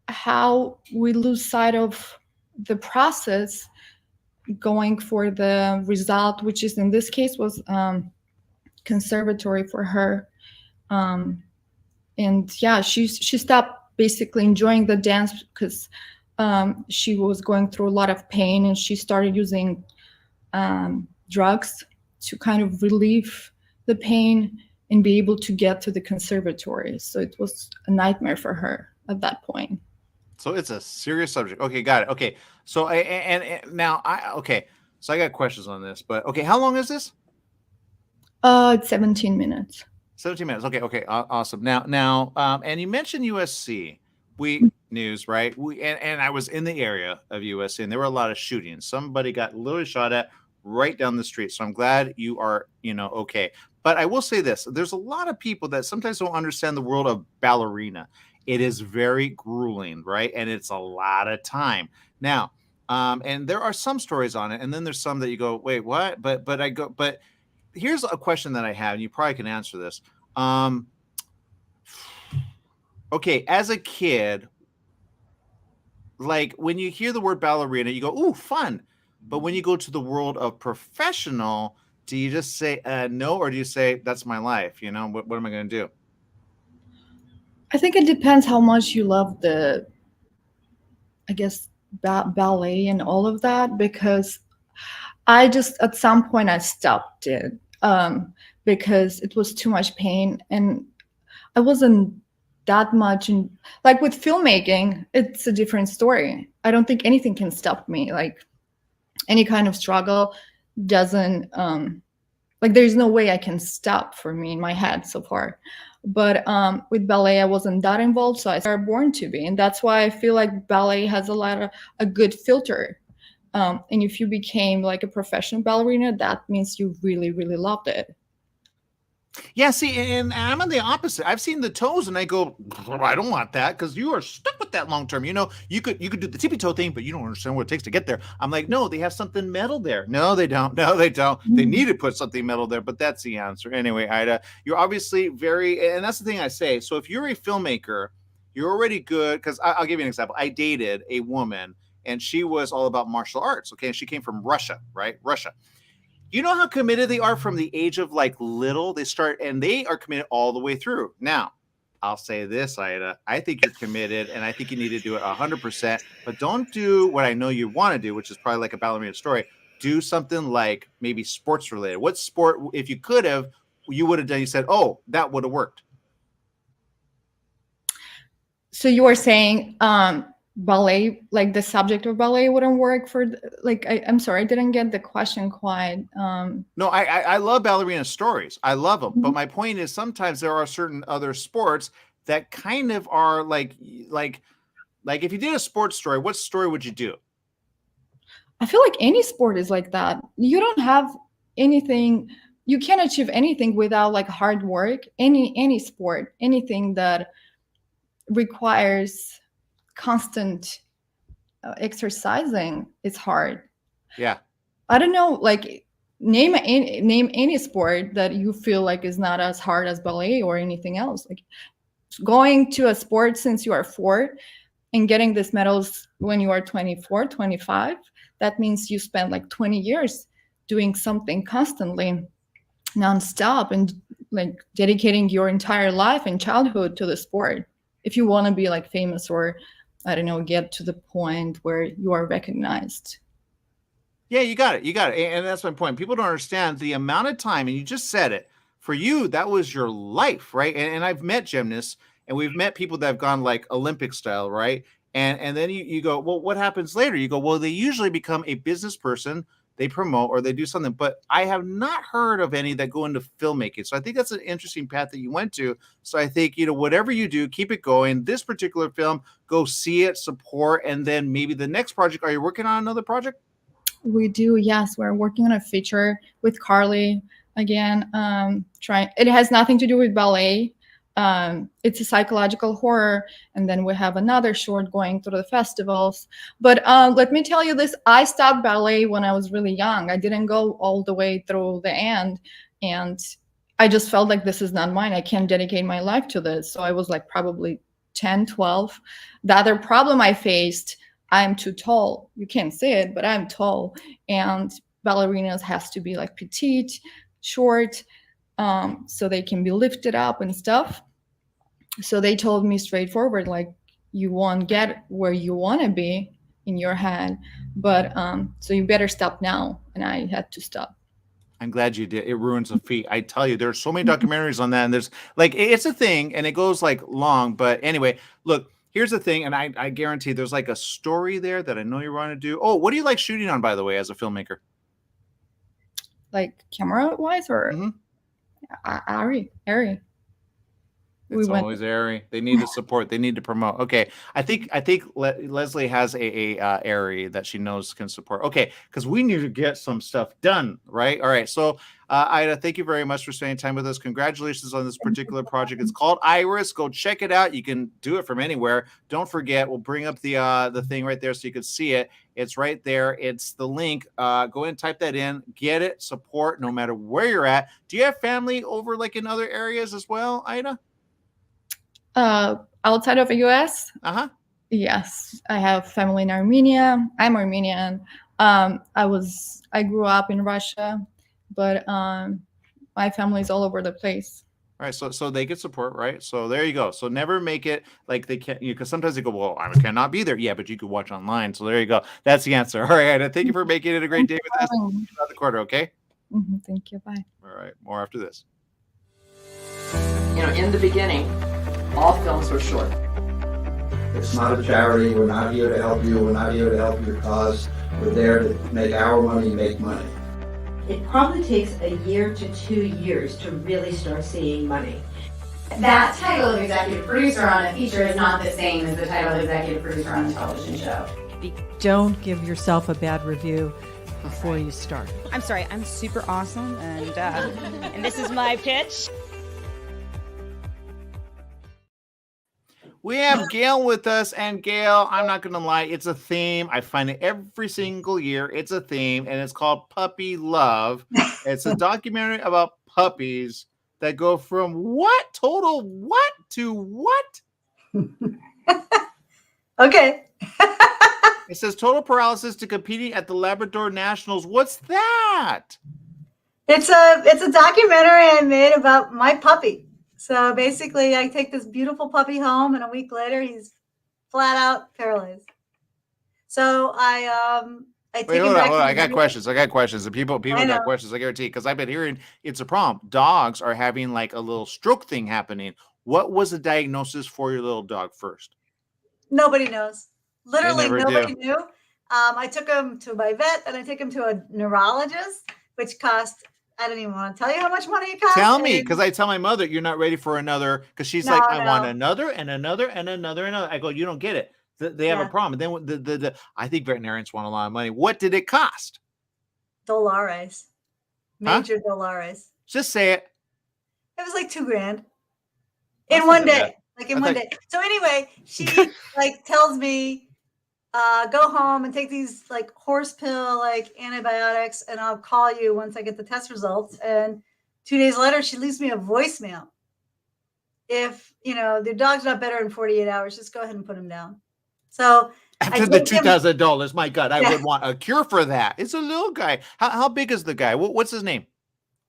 how we lose sight of the process going for the result, which is in this case was conservatory for her. And yeah, she stopped basically enjoying the dance because she was going through a lot of pain, and she started using drugs to kind of relieve the pain and be able to get to the conservatory. So it was a nightmare for her at that point. So it's a serious subject. Okay, got it. Okay, so and now so I got questions on this, but okay, how long is this? It's 17 minutes. 17 minutes. Okay, awesome. Now, and you mentioned USC. We news, right? And I was in the area of USC, and there were a lot of shootings. Somebody got literally shot at right down the street. So I'm glad you are, okay. But I will say this: there's a lot of people that sometimes don't understand the world of ballerina. It is very grueling, right? And it's a lot of time. Now, and there are some stories on it, and then there's some that you go, wait, what? But here's a question that I have, and you probably can answer this. Okay, as a kid, like when you hear the word ballerina, you go, ooh, fun. But when you go to the world of professional, do you just say no, or do you say that's my life? What am I going to do? I think it depends how much you love the, I guess, ballet and all of that, because I just, at some point I stopped it because it was too much pain, and I wasn't that much like with filmmaking, it's a different story. I don't think anything can stop me. Like any kind of struggle doesn't, like there's no way I can stop for me in my head so far. But with ballet, I wasn't that involved, so I started born to be, and that's why I feel like ballet has a good filter. And if you became like a professional ballerina, that means you really, really loved it. Yeah, see, and I'm on the opposite. I've seen the toes, and I go, I don't want that, because you are stuck with that long term. You could do the tippy toe thing, but you don't understand what it takes to get there. I'm like, no, they have something metal there. No, they don't. No, they don't. They need to put something metal there, but that's the answer. Anyway, Ida, you're obviously and that's the thing I say. So if you're a filmmaker, you're already good, because I'll give you an example. I dated a woman, and she was all about martial arts. Okay, and she came from Russia, right? Russia. You know how committed they are from the age of like little? They start, and they are committed all the way through. Now, I'll say this, Ida. I think you're committed, and I think you need to do it 100%. But don't do what I know you want to do, which is probably like a ballerina story. Do something like maybe sports related. What sport, if you could have, you would have done? You said, oh, that would have worked. So you were saying ballet, like the subject of ballet wouldn't work for, like, I'm sorry, I didn't get the question quite. No, I love ballerina stories. I love them. But my point is, sometimes there are certain other sports that kind of are like if you did a sports story, what story would you do? I feel like any sport is like that. You don't have anything, you can't achieve anything without like hard work. Any sport, anything that requires constant exercising is hard. Yeah. I don't know, like name any sport that you feel like is not as hard as ballet or anything else. Like going to a sport since you are 4 and getting these medals when you are 24, 25, that means you spend like 20 years doing something constantly, nonstop, and like dedicating your entire life and childhood to the sport. If you want to be like famous or, I don't know, get to the point where you are recognized. Yeah, you got it. You got it. And that's my point. People don't understand the amount of time, and you just said it. For you, that was your life, right? And I've met gymnasts, and we've met people that have gone like Olympic style, right? And then you go, well, what happens later? You go, well, they usually become a business person, they promote or they do something. But I have not heard of any that go into filmmaking. So I think that's an interesting path that you went to. So I think, whatever you do, keep it going. This particular film, go see it, support, and then maybe the next project. Are you working on another project? We do, yes. We're working on a feature with Carly again. It has nothing to do with ballet. It's a psychological horror, and then we have another short going through the festivals. But let me tell you this: I stopped ballet when I was really young. I didn't go all the way through the end, and I just felt like this is not mine. I can't dedicate my life to this. So I was like probably 10, 12. The other problem I faced, I'm too tall. You can't see it, but I'm tall. And ballerinas has to be like petite, short, so they can be lifted up and stuff. So they told me straightforward, like, you won't get where you want to be in your head, but so you better stop now. And I had to stop. I'm glad you did. It ruins the feet. I tell you, there's so many documentaries on that, and there's like, it's a thing, and it goes like long. But anyway, look, here's the thing, and I guarantee there's like a story there that I know you want to do. Oh, what do you like shooting on, by the way, as a filmmaker? Like camera-wise, or Ari. It's always airy. They need to support. They need to promote. Okay, I think Leslie has a Airy that she knows can support. Okay, because we need to get some stuff done, right? All right. So, Ida, thank you very much for spending time with us. Congratulations on this particular project. It's called Iris. Go check it out. You can do it from anywhere. Don't forget, we'll bring up the thing right there so you can see it. It's right there. It's the link. Go ahead and type that in. Get it. Support no matter where you're at. Do you have family over like in other areas as well, Ida? Outside of the US? Yes, I have family in Armenia. I'm Armenian. I grew up in Russia, but my family is all over the place. All right, so they get support, right? So there you go. So never make it like they can't, because sometimes they go, well, I cannot be there. Yeah, but you could watch online. So there you go. That's the answer. All right, thank you for making it a great day with us. Another quarter, okay? Thank you. Bye. All right, more after this. In the beginning, all films were short. It's not a charity. We're not here to help you. We're not here to help your cause. We're there to make our money make money. It probably takes a year to 2 years to really start seeing money. That title of executive producer on a feature is not the same as the title of executive producer on a television show. Don't give yourself a bad review before you start. I'm sorry, I'm super awesome, and this is my pitch. We have Gail with us, and Gail, I'm not going to lie, it's a theme. I find it every single year. It's a theme, and it's called Puppy Love. It's a documentary about puppies that go from total what to what? Okay. It says total paralysis to competing at the Labrador Nationals. What's that? It's a documentary I made about my puppy. So basically, I take this beautiful puppy home, and a week later, he's flat out paralyzed. So I take Wait, him hold back. on. I got questions. And people got questions. I guarantee, because I've been hearing it's a problem. Dogs are having like a little stroke thing happening. What was the diagnosis for your little dog first? Nobody knows. Literally, nobody do. knew. I took him to my vet, and I took him to a neurologist, which cost. I don't even want to tell you how much money it cost. Tell me, because I tell my mother you're not ready for another, because she's like, I want another and another and another and another. I go, you don't get it. They have a problem. And then I think veterinarians want a lot of money. What did it cost? $. Major $. Just say it. It was like $2,000 in one day. Like in one day. So anyway, she like tells me, go home and take these like horse pill like antibiotics, and I'll call you once I get the test results. And 2 days later, she leaves me a voicemail. If the dog's not better in 48 hours, just go ahead and put him down. So after the $2,000, my God, I would want a cure for that. It's a little guy. How big is the guy? What's his name?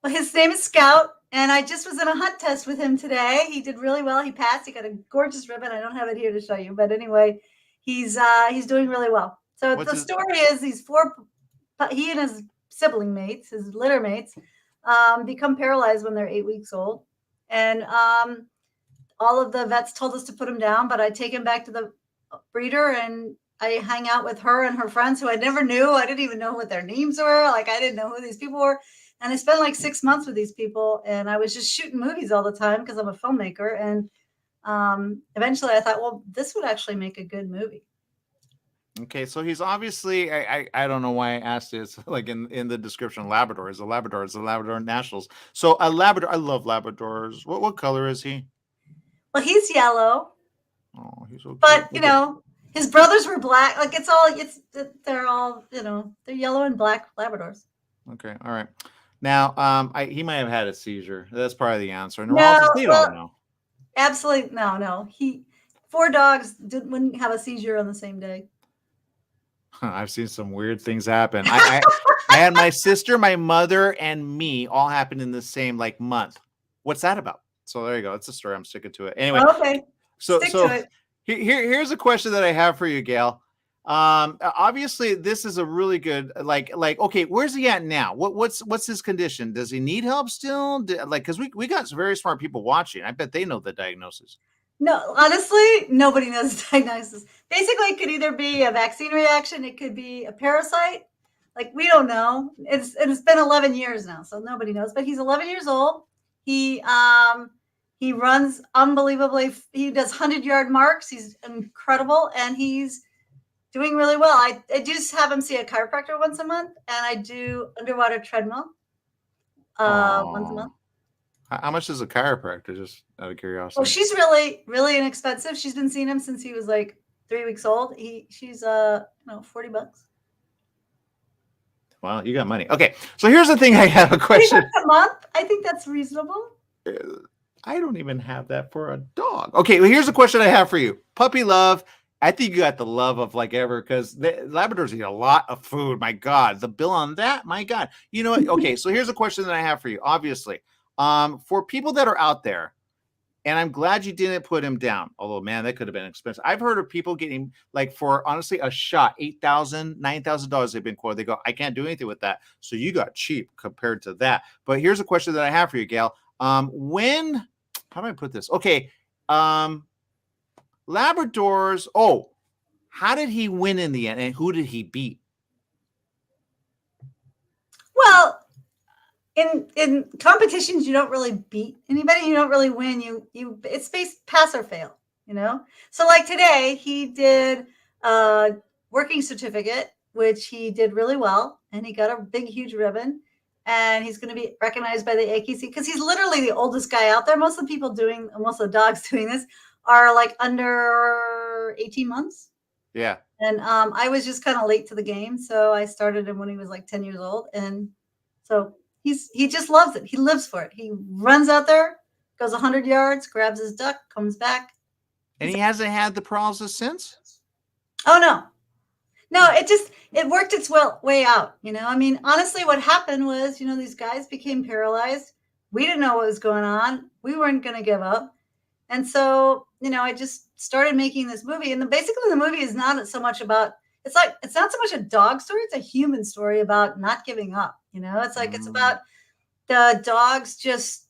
Well, his name is Scout, and I just was in a hunt test with him today. He did really well. He passed. He got a gorgeous ribbon. I don't have it here to show you, but anyway, he's doing really well. So the story is he and his sibling mates, his litter mates, become paralyzed when they're 8 weeks old, and all of the vets told us to put him down, but I take him back to the breeder, and I hang out with her and her friends who I never knew. I didn't even know what their names were. Like, I didn't know who these people were. And I spent like 6 months with these people, and I was just shooting movies all the time because I'm a filmmaker. And eventually I thought, well, this would actually make a good movie. Okay, so he's obviously, I don't know why I asked it. It's like in the description, Labrador. Is a Labrador. It's a Labrador Nationals. So a Labrador, I love Labradors. What color is he? Well, he's yellow. Oh, he's so but cute. his brothers were black. Like they're all they're yellow and black Labradors. Okay, all right. Now, he might have had a seizure. That's probably the answer. And They don't know. Absolutely no. 4 dogs wouldn't have a seizure on the same day. I've seen some weird things happen. I had my sister, my mother, and me all happen in the same month. What's that about? So there you go. It's a story. I'm sticking to it. Anyway. Okay. So here's a question that I have for you, Gail. Obviously this is a really good okay, where's he at now? What's his condition? Does he need help still? Because we got some very smart people watching. I bet they know the diagnosis. No, honestly, nobody knows the diagnosis. Basically, it could either be a vaccine reaction, it could be a parasite. Like, we don't know. It's been 11 years now, so nobody knows. But he's 11 years old. He runs unbelievably. He does 100-yard marks. He's incredible, and he's doing really well. I just have him see a chiropractor once a month, and I do underwater treadmill once a month. How much is a chiropractor, just out of curiosity? Well, she's really, really inexpensive. She's been seeing him since he was like 3 weeks old. She's $40. Wow, you got money. Okay, so here's the thing. I have a question. $40 a month? I think that's reasonable. I don't even have that for a dog. Okay, well, here's a question I have for you. Puppy love. I think you got the love of ever, because Labradors eat a lot of food. My God, the bill on that. My God. You know what? Okay, so here's a question that I have for you. Obviously, for people that are out there, and I'm glad you didn't put him down. Although, man, that could have been expensive. I've heard of people getting for honestly a shot, $8,000, $9,000 they've been quoted. They go, I can't do anything with that. So you got cheap compared to that. But here's a question that I have for you, Gail. How do I put this? Okay. Labradors. Oh, how did he win in the end, and who did he beat? Well, in competitions, you don't really beat anybody. You don't really win. It's based pass or fail. So like today, he did a working certificate, which he did really well, and he got a big, huge ribbon. And he's going to be recognized by the AKC because he's literally the oldest guy out there. Most of the dogs doing this are under 18 months. Yeah. And I was just kind of late to the game. So I started him when he was 10 years old. And so he just loves it. He lives for it. He runs out there, goes 100 yards, grabs his duck, comes back. And he hasn't had the paralysis since? Oh, no. No, it worked its way out. Honestly, what happened was, these guys became paralyzed. We didn't know what was going on. We weren't going to give up. And so, I just started making this movie. And basically the movie is not so much about, it's not so much a dog story. It's a human story about not giving up. It's about the dogs just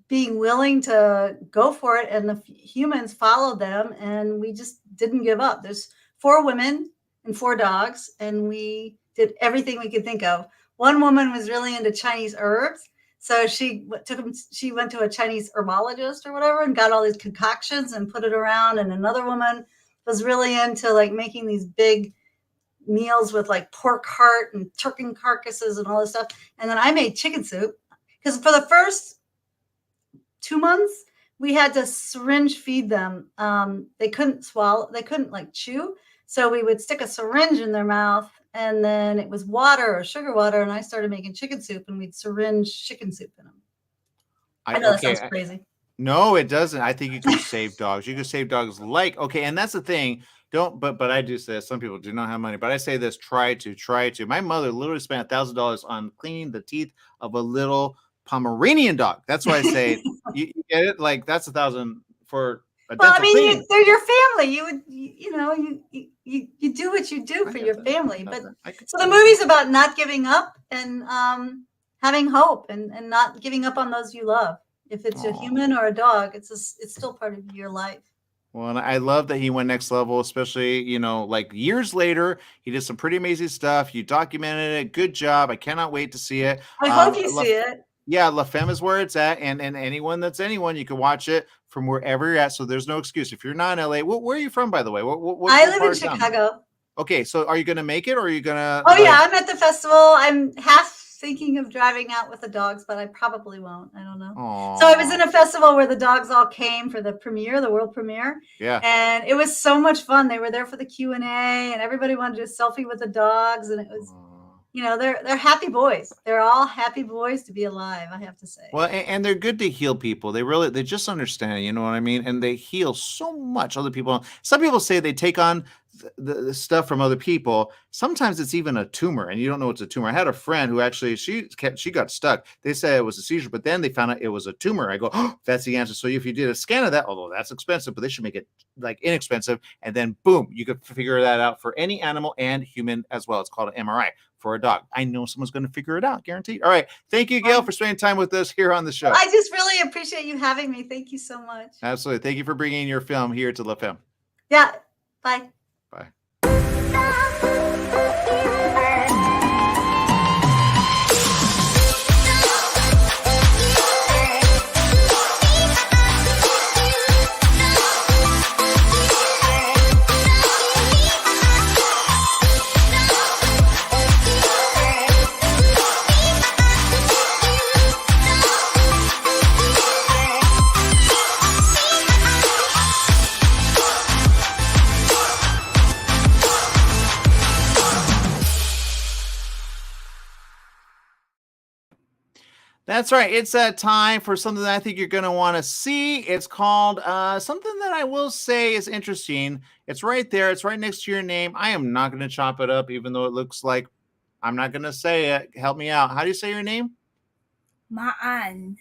being willing to go for it. And the humans followed them, and we just didn't give up. There's 4 women and 4 dogs, and we did everything we could think of. One woman was really into Chinese herbs, so she went to a Chinese herbologist or whatever and got all these concoctions and put it around. And another woman was really into making these big meals with pork heart and turkey carcasses and all this stuff. And then I made chicken soup, because for the first 2 months we had to syringe feed them. They couldn't swallow, they couldn't chew. So we would stick a syringe in their mouth, and then it was water or sugar water, and I started making chicken soup, and we'd syringe chicken soup in them. I know that sounds crazy. No, it doesn't. I think you can save dogs. You can save dogs okay, and that's the thing. But I do say this, some people do not have money, but I say this, try to. My mother literally spent $1,000 on cleaning the teeth of a little Pomeranian dog. That's why I say you get it. Like that's $1,000 for a dental Well, I mean, cleaning. they're your family. You would, you do what you do for your family. But so the movie's about not giving up and having hope and not giving up on those you love. If it's a human or a dog, it's still part of your life. Well, and I love that he went next level, especially, like years later, he did some pretty amazing stuff. You documented it. Good job. I cannot wait to see it. I hope you see it. Yeah, La Femme is where it's at. And anyone that's anyone, you can watch it from wherever you're at. So there's no excuse. If you're not in LA, where are you from, by the way? I live in Chicago. Okay, so are you going to make it or are you going to? Oh, yeah, I'm at the festival. I'm half thinking of driving out with the dogs, but I probably won't. I don't know. Aww. So I was in a festival where the dogs all came for the premiere, the world premiere. Yeah. And it was so much fun. They were there for the Q&A and everybody wanted to do a selfie with the dogs. And it was, they're happy boys. They're all happy boys to be alive, I have to say. Well, and they're good to heal people. They just understand, you know what I mean? And they heal so much other people. Some people say they take on the stuff from other people. Sometimes it's even a tumor and you don't know it's a tumor. I had a friend who actually, she got stuck. They said it was a seizure, but then they found out it was a tumor. I go, oh, that's the answer. So if you did a scan of that, although that's expensive, but they should make it like inexpensive. And then boom, you could figure that out for any animal and human as well. It's called an MRI for a dog. I know someone's going to figure it out, guaranteed. All right. Thank you, Gail, for spending time with us here on the show. I just really appreciate you having me. Thank you so much. Absolutely. Thank you for bringing your film here to La Femme. Yeah. Bye. Bye. That's right. It's that time for something that I think you're going to want to see. It's called something that I will say is interesting. It's right there. It's right next to your name. I am not going to chop it up, even though it looks like I'm not going to say it. Help me out. How do you say your name? Ma'an.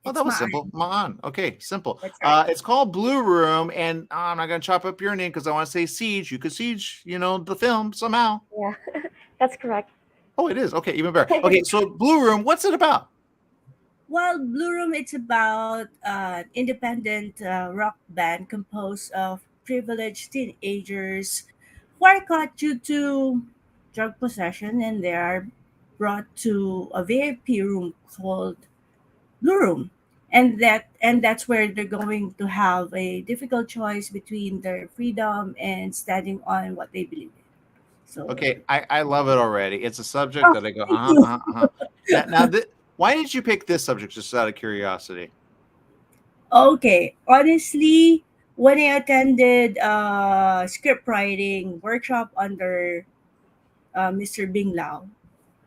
Oh, that was simple. Ma'an. Okay, simple. Right. It's called Blue Room, and I'm not going to chop up your name because I want to say Siege. You could Siege, the film somehow. Yeah, that's correct. Oh, it is. Okay, even better. Okay, so Blue Room, what's it about? Well, Blue Room, it's about an independent rock band composed of privileged teenagers who are caught due to drug possession, and they are brought to a VIP room called Blue Room. And that's where they're going to have a difficult choice between their freedom and standing on what they believe in. So okay, I love it already. It's a subject that I go, Now, why did you pick this subject, just out of curiosity? Okay, honestly, when I attended script writing workshop under Mr. Bing Lao,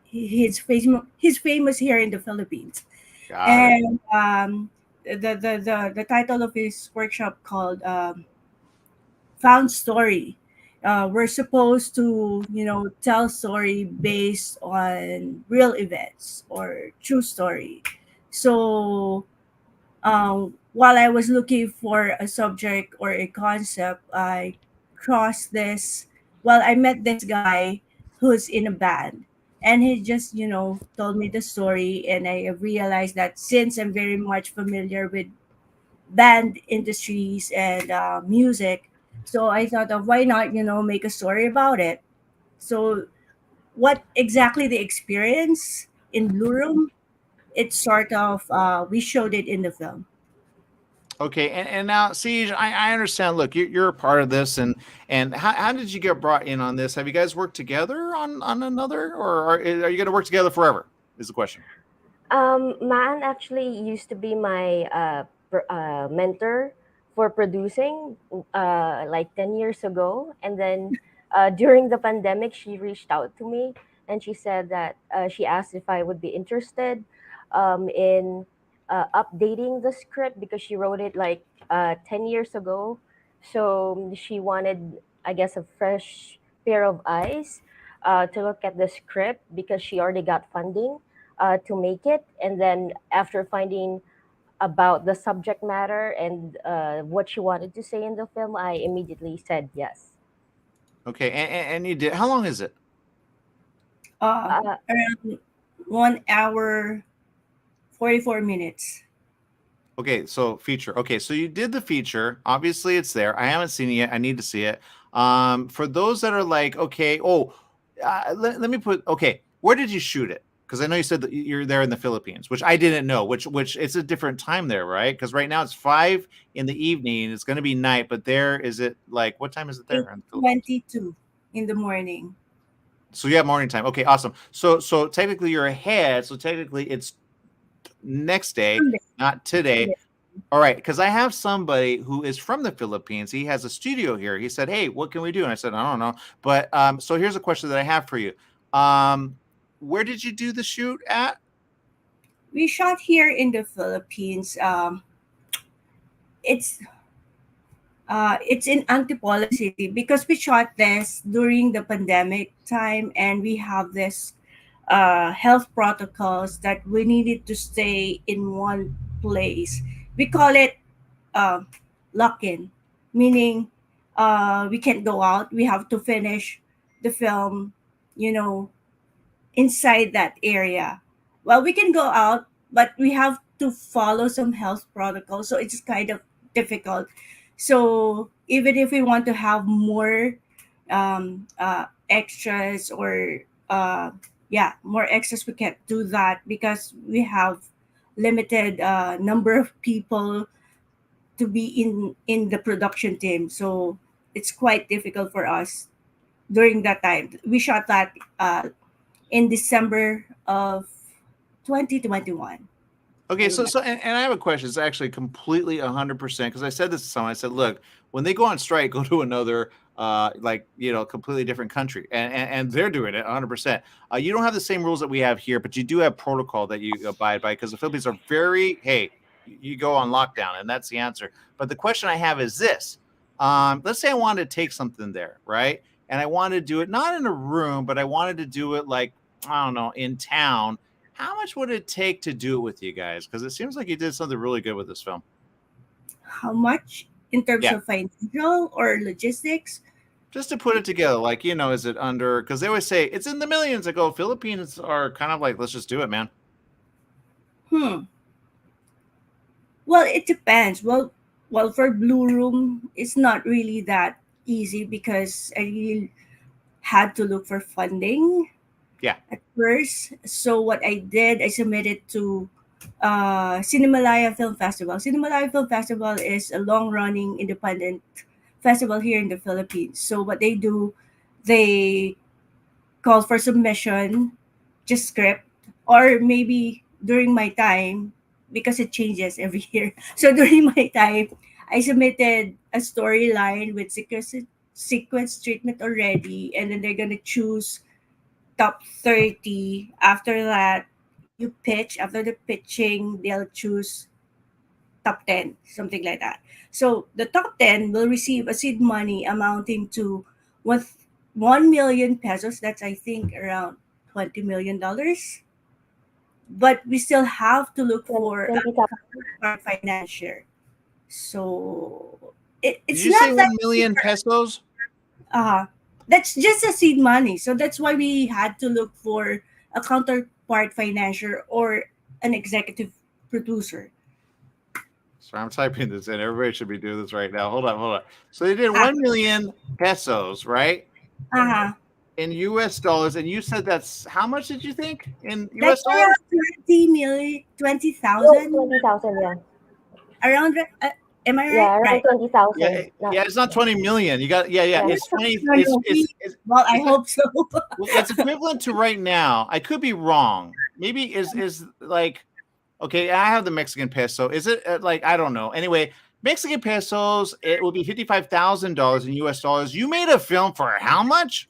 he's famous here in the Philippines. And the title of his workshop called Found Story. We're supposed to, tell story based on real events or true story. So while I was looking for a subject or a concept, I met this guy who's in a band. And he just, told me the story. And I realized that since I'm very much familiar with band industries and music, so I thought of why not, make a story about it. So what exactly the experience in Blue Room, it's sort of, we showed it in the film. Okay, and now, Siege, I understand. Look, you're a part of this, and how did you get brought in on this? Have you guys worked together on another, or are you going to work together forever? Is the question. Ma'an actually used to be my mentor for producing like 10 years ago, and then during the pandemic, she reached out to me and she said that she asked if I would be interested in updating the script because she wrote it like 10 years ago. So she wanted, I guess, a fresh pair of eyes to look at the script because she already got funding to make it. And then after finding about the subject matter and what she wanted to say in the film, I immediately said yes. Okay, and you did. How long is it? Around 1 hour, 44 minutes. Okay, so feature. Okay, so you did the feature. Obviously, it's there. I haven't seen it yet. I need to see it. For those that are like, okay, let me put. Okay, where did you shoot it? Because I know you said that you're there in the Philippines, which I didn't know. Which it's a different time there, right? Because right now it's 5 in the evening. It's going to be night, but there is it like what time is it there? 22 in the morning. So you have morning time. Okay, awesome. So technically you're ahead. So technically it's next day, not today. All right, because I have somebody who is from the Philippines. He has a studio here. He said, "Hey, what can we do?" And I said, "I don't know." But so here's a question that I have for you. Where did you do the shoot at? We shot here in the Philippines. It's in Antipolo City because we shot this during the pandemic time, and we have this health protocols that we needed to stay in one place. We call it lock-in, meaning we can't go out. We have to finish the film, inside that area. Well, we can go out, but we have to follow some health protocols, so it's kind of difficult. So even if we want to have more extras or more extras, we can't do that because we have limited number of people to be in the production team. So it's quite difficult for us during that time. We shot that in December of 2021. Okay, and I have a question. It's actually completely 100% because I said this to someone. I said, look, when they go on strike, go to another completely different country, and they're doing it 100%. You don't have the same rules that we have here, but you do have protocol that you abide by because the Philippines are very you go on lockdown, and that's the answer. But the question I have is this: let's say I wanted to take something there, right? And I wanted to do it not in a room, but I wanted to do it like I don't know in town. How much would it take to do it with you guys? Because it seems like you did something really good with this film. How much in terms of financial or logistics? Just to put it together, like, is it under, because they always say it's in the millions. I go, Philippines are kind of like, let's just do it, man. Well, it depends. Well, for Blue Room, it's not really that easy because I really had to look for funding. Yeah. At first, so what I did, I submitted to Cinemalaya Film Festival. Cinemalaya Film Festival is a long-running independent festival here in the Philippines. So what they do, they call for submission, just script, or maybe during my time, because it changes every year. So during my time, I submitted a storyline with sequence treatment already, and then they're gonna choose top 30. After that, you pitch. After the pitching, they'll choose top 10, something like that. So the top 10 will receive a seed money amounting to 1 million pesos. That's, I think, around $20 million. But we still have to look for a financier. So it's Did you not say that 1 million pesos? That's just a seed money. So that's why we had to look for a counterpart financier or an executive producer. So I'm typing this in. Everybody should be doing this right now. Hold on. So they did 1 million pesos, right? In US dollars. And you said that's how much did you think in US dollars? Around 20,000. 20,000, yeah. Around, am I right? Yeah, around 20,000. Yeah, it's not 20 million. You got, it's 20. Well, I hope so. It's equivalent to right now. I could be wrong. Maybe is like, okay, I have the Mexican peso. Is it like, I don't know. Anyway, Mexican pesos, it will be $55,000 in US dollars. You made a film for how much?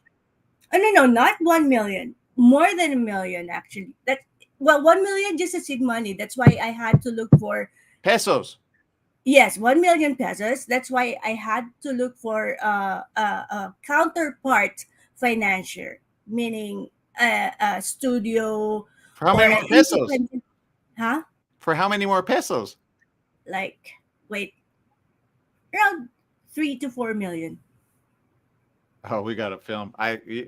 No, not 1 million. More than 1 million, actually. 1 million just a seed money. That's why I had to look for pesos. Yes, 1 million pesos. That's why I had to look for a counterpart financier, meaning a studio. For how many more pesos? Huh? For how many more pesos? Like, wait, around 3 to 4 million. Oh, we got a film.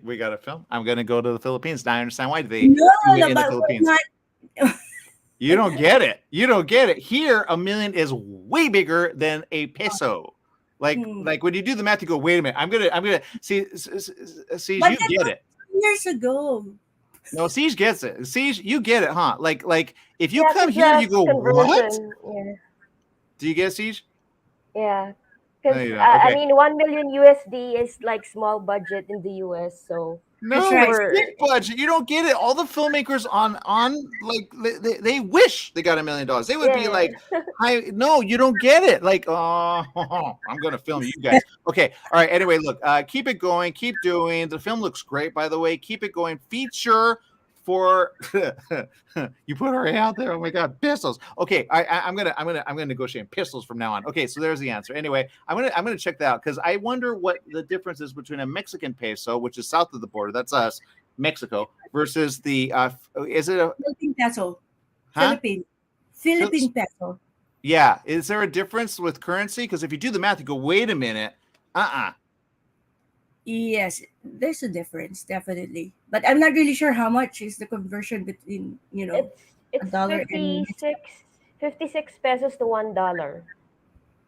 We got a film. I'm gonna go to the Philippines. Now I understand why they No, do it in the but Philippines. You don't get it. You don't get it. Here, $1 million is way bigger than a peso. Like when you do the math, you go, wait a minute. I'm gonna see. You get it. Years ago. No, Siege gets it. Siege, you get it, huh? Like if you come here, you go, what? Yeah. Do you get Siege? Yeah. No, Because you don't. Okay. I mean, 1 million USD is like small budget in the US. So no, it's big budget. You don't get it. All the filmmakers on like they wish they got $1 million. They would be like, no, you don't get it. Like, oh, I'm gonna film you guys. Okay, all right. Anyway, look, keep it going, keep doing. The film looks great, by the way. Keep it going. Feature for you put her out there. Oh my God, pistols. Okay, I'm gonna negotiate pistols from now on. Okay, so there's the answer. Anyway, I'm gonna check that out because I wonder what the difference is between a Mexican peso, which is south of the border, that's us, Mexico, versus the is it a Philippine peso? Huh? Philippine peso. Yeah, is there a difference with currency? Because if you do the math, you go, wait a minute, Yes, there's a difference, definitely. But I'm not really sure how much is the conversion between, it's a dollar 56 pesos to $1.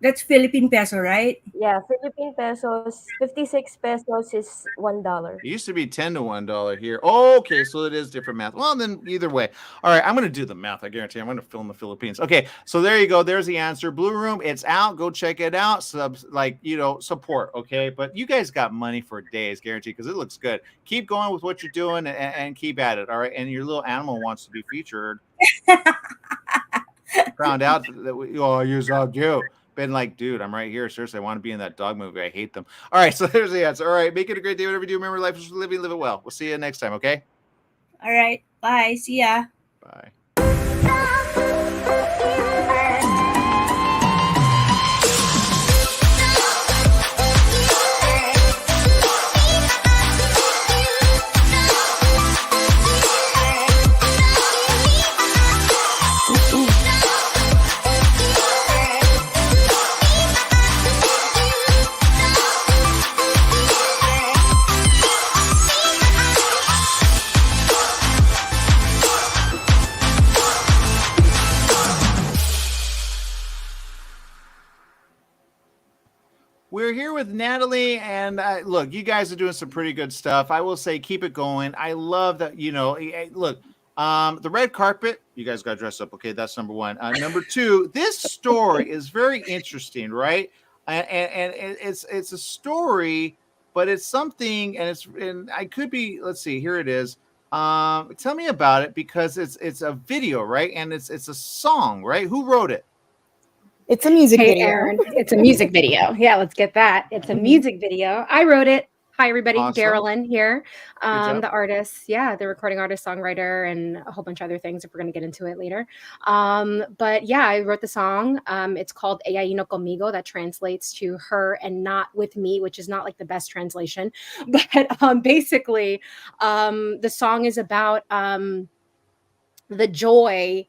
That's Philippine peso, right? Yeah, Philippine pesos, 56 pesos is $1. It used to be 10 to $1 here. Oh, okay, so it is different math. Well, then either way. All right, I'm going to do the math. I guarantee I'm going to film the Philippines. Okay, so there you go. There's the answer. Blue Room, it's out. Go check it out. Support, okay? But you guys got money for days, guarantee, because it looks good. Keep going with what you're doing and keep at it, all right? And your little animal wants to be featured. Found out that you're so cute. Been like, dude, I'm right here. Seriously, I want to be in that dog movie. I hate them. All right, so there's the answer. All right, make it a great day. Whatever you do, remember life is living, live it well. We'll see you next time, okay? All right. Bye. See ya. Bye. We're here with Natalie, and look, you guys are doing some pretty good stuff. I will say, keep it going. I love that, look, the red carpet, you guys got dressed up. Okay, that's number one. Number two, this story is very interesting, right? And it's a story, but it's something, and I could be, let's see, here it is. Tell me about it, because it's a video, right? And it's a song, right? Who wrote it? It's a music video. Aaron, it's a music video. Yeah, let's get that. It's a music video. I wrote it. Hi, everybody. Awesome. Carolyn here. job. The artist. Yeah, the recording artist, songwriter, and a whole bunch of other things if we're going to get into it later. But yeah, I wrote the song. It's called Ella y no conmigo. That translates to her and not with me, which is not like the best translation. But basically, the song is about the joy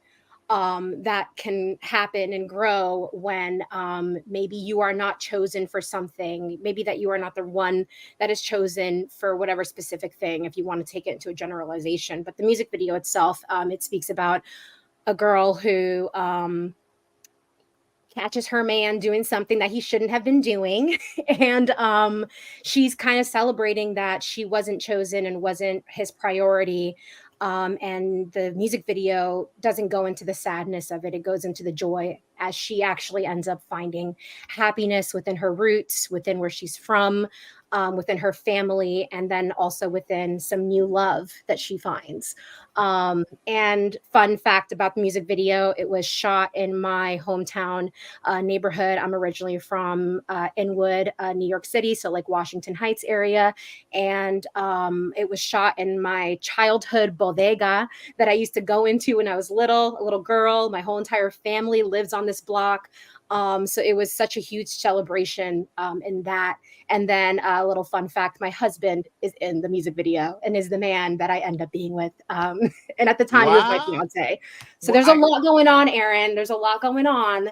that can happen and grow when maybe you are not chosen for something, maybe that you are not the one that is chosen for whatever specific thing, if you want to take it into a generalization. But the music video itself, it speaks about a girl who catches her man doing something that he shouldn't have been doing. And she's kind of celebrating that she wasn't chosen and wasn't his priority. And the music video doesn't go into the sadness of it. It goes into the joy as she actually ends up finding happiness within her roots, within where she's from, within her family, and then also within some new love that she finds. And fun fact about the music video, it was shot in my hometown neighborhood. I'm originally from Inwood, New York City, so like Washington Heights area. And it was shot in my childhood bodega that I used to go into when I was little, a little girl. My whole entire family lives on this block. So it was such a huge celebration in that. And then a little fun fact, my husband is in the music video and is the man that I end up being with. And at the time, he was my fiance. So there's a lot going on, Aaron. There's a lot going on.